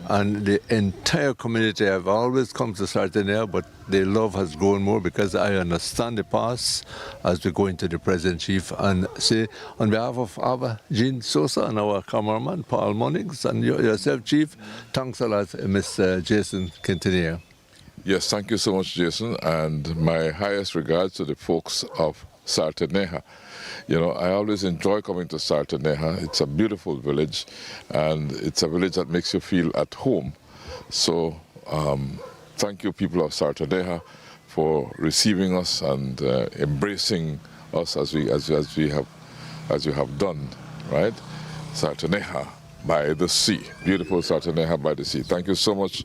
S7: and the entire community. I've always come to Sardinia, but their love has grown more because I understand the past as we go into the present, Chief. And say, on behalf of our Jean Sosa and our cameraman, Paul Munnings, and yourself, Chief, thanks a lot, Mr. Jason Quintanilla.
S6: Yes, thank you so much, Jason, and my highest regards to the folks of Sartaneja. You know, I always enjoy coming to Sartaneja. It's a beautiful village, and it's a village that makes you feel at home. So, thank you, people of Sartaneja, for receiving us and embracing us as you have done, right? Sartaneja by the sea, beautiful Sartaneja by the sea. Thank you so much,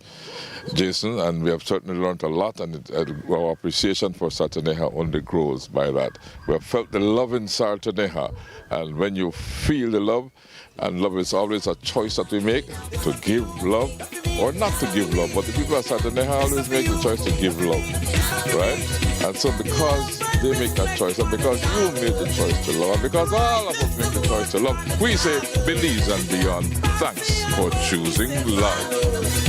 S6: Jason, and we have certainly learned a lot, and our appreciation for Sartaneja only grows by that. We have felt the love in Sartaneja, and when you feel the love, and love is always a choice that we make, to give love or not to give love. But the people at Sartaneja always make the choice to give love, right? And so because they make that choice, and because you made the choice to love, and because all of us make the choice to love, we say Belize and beyond, thanks for choosing love.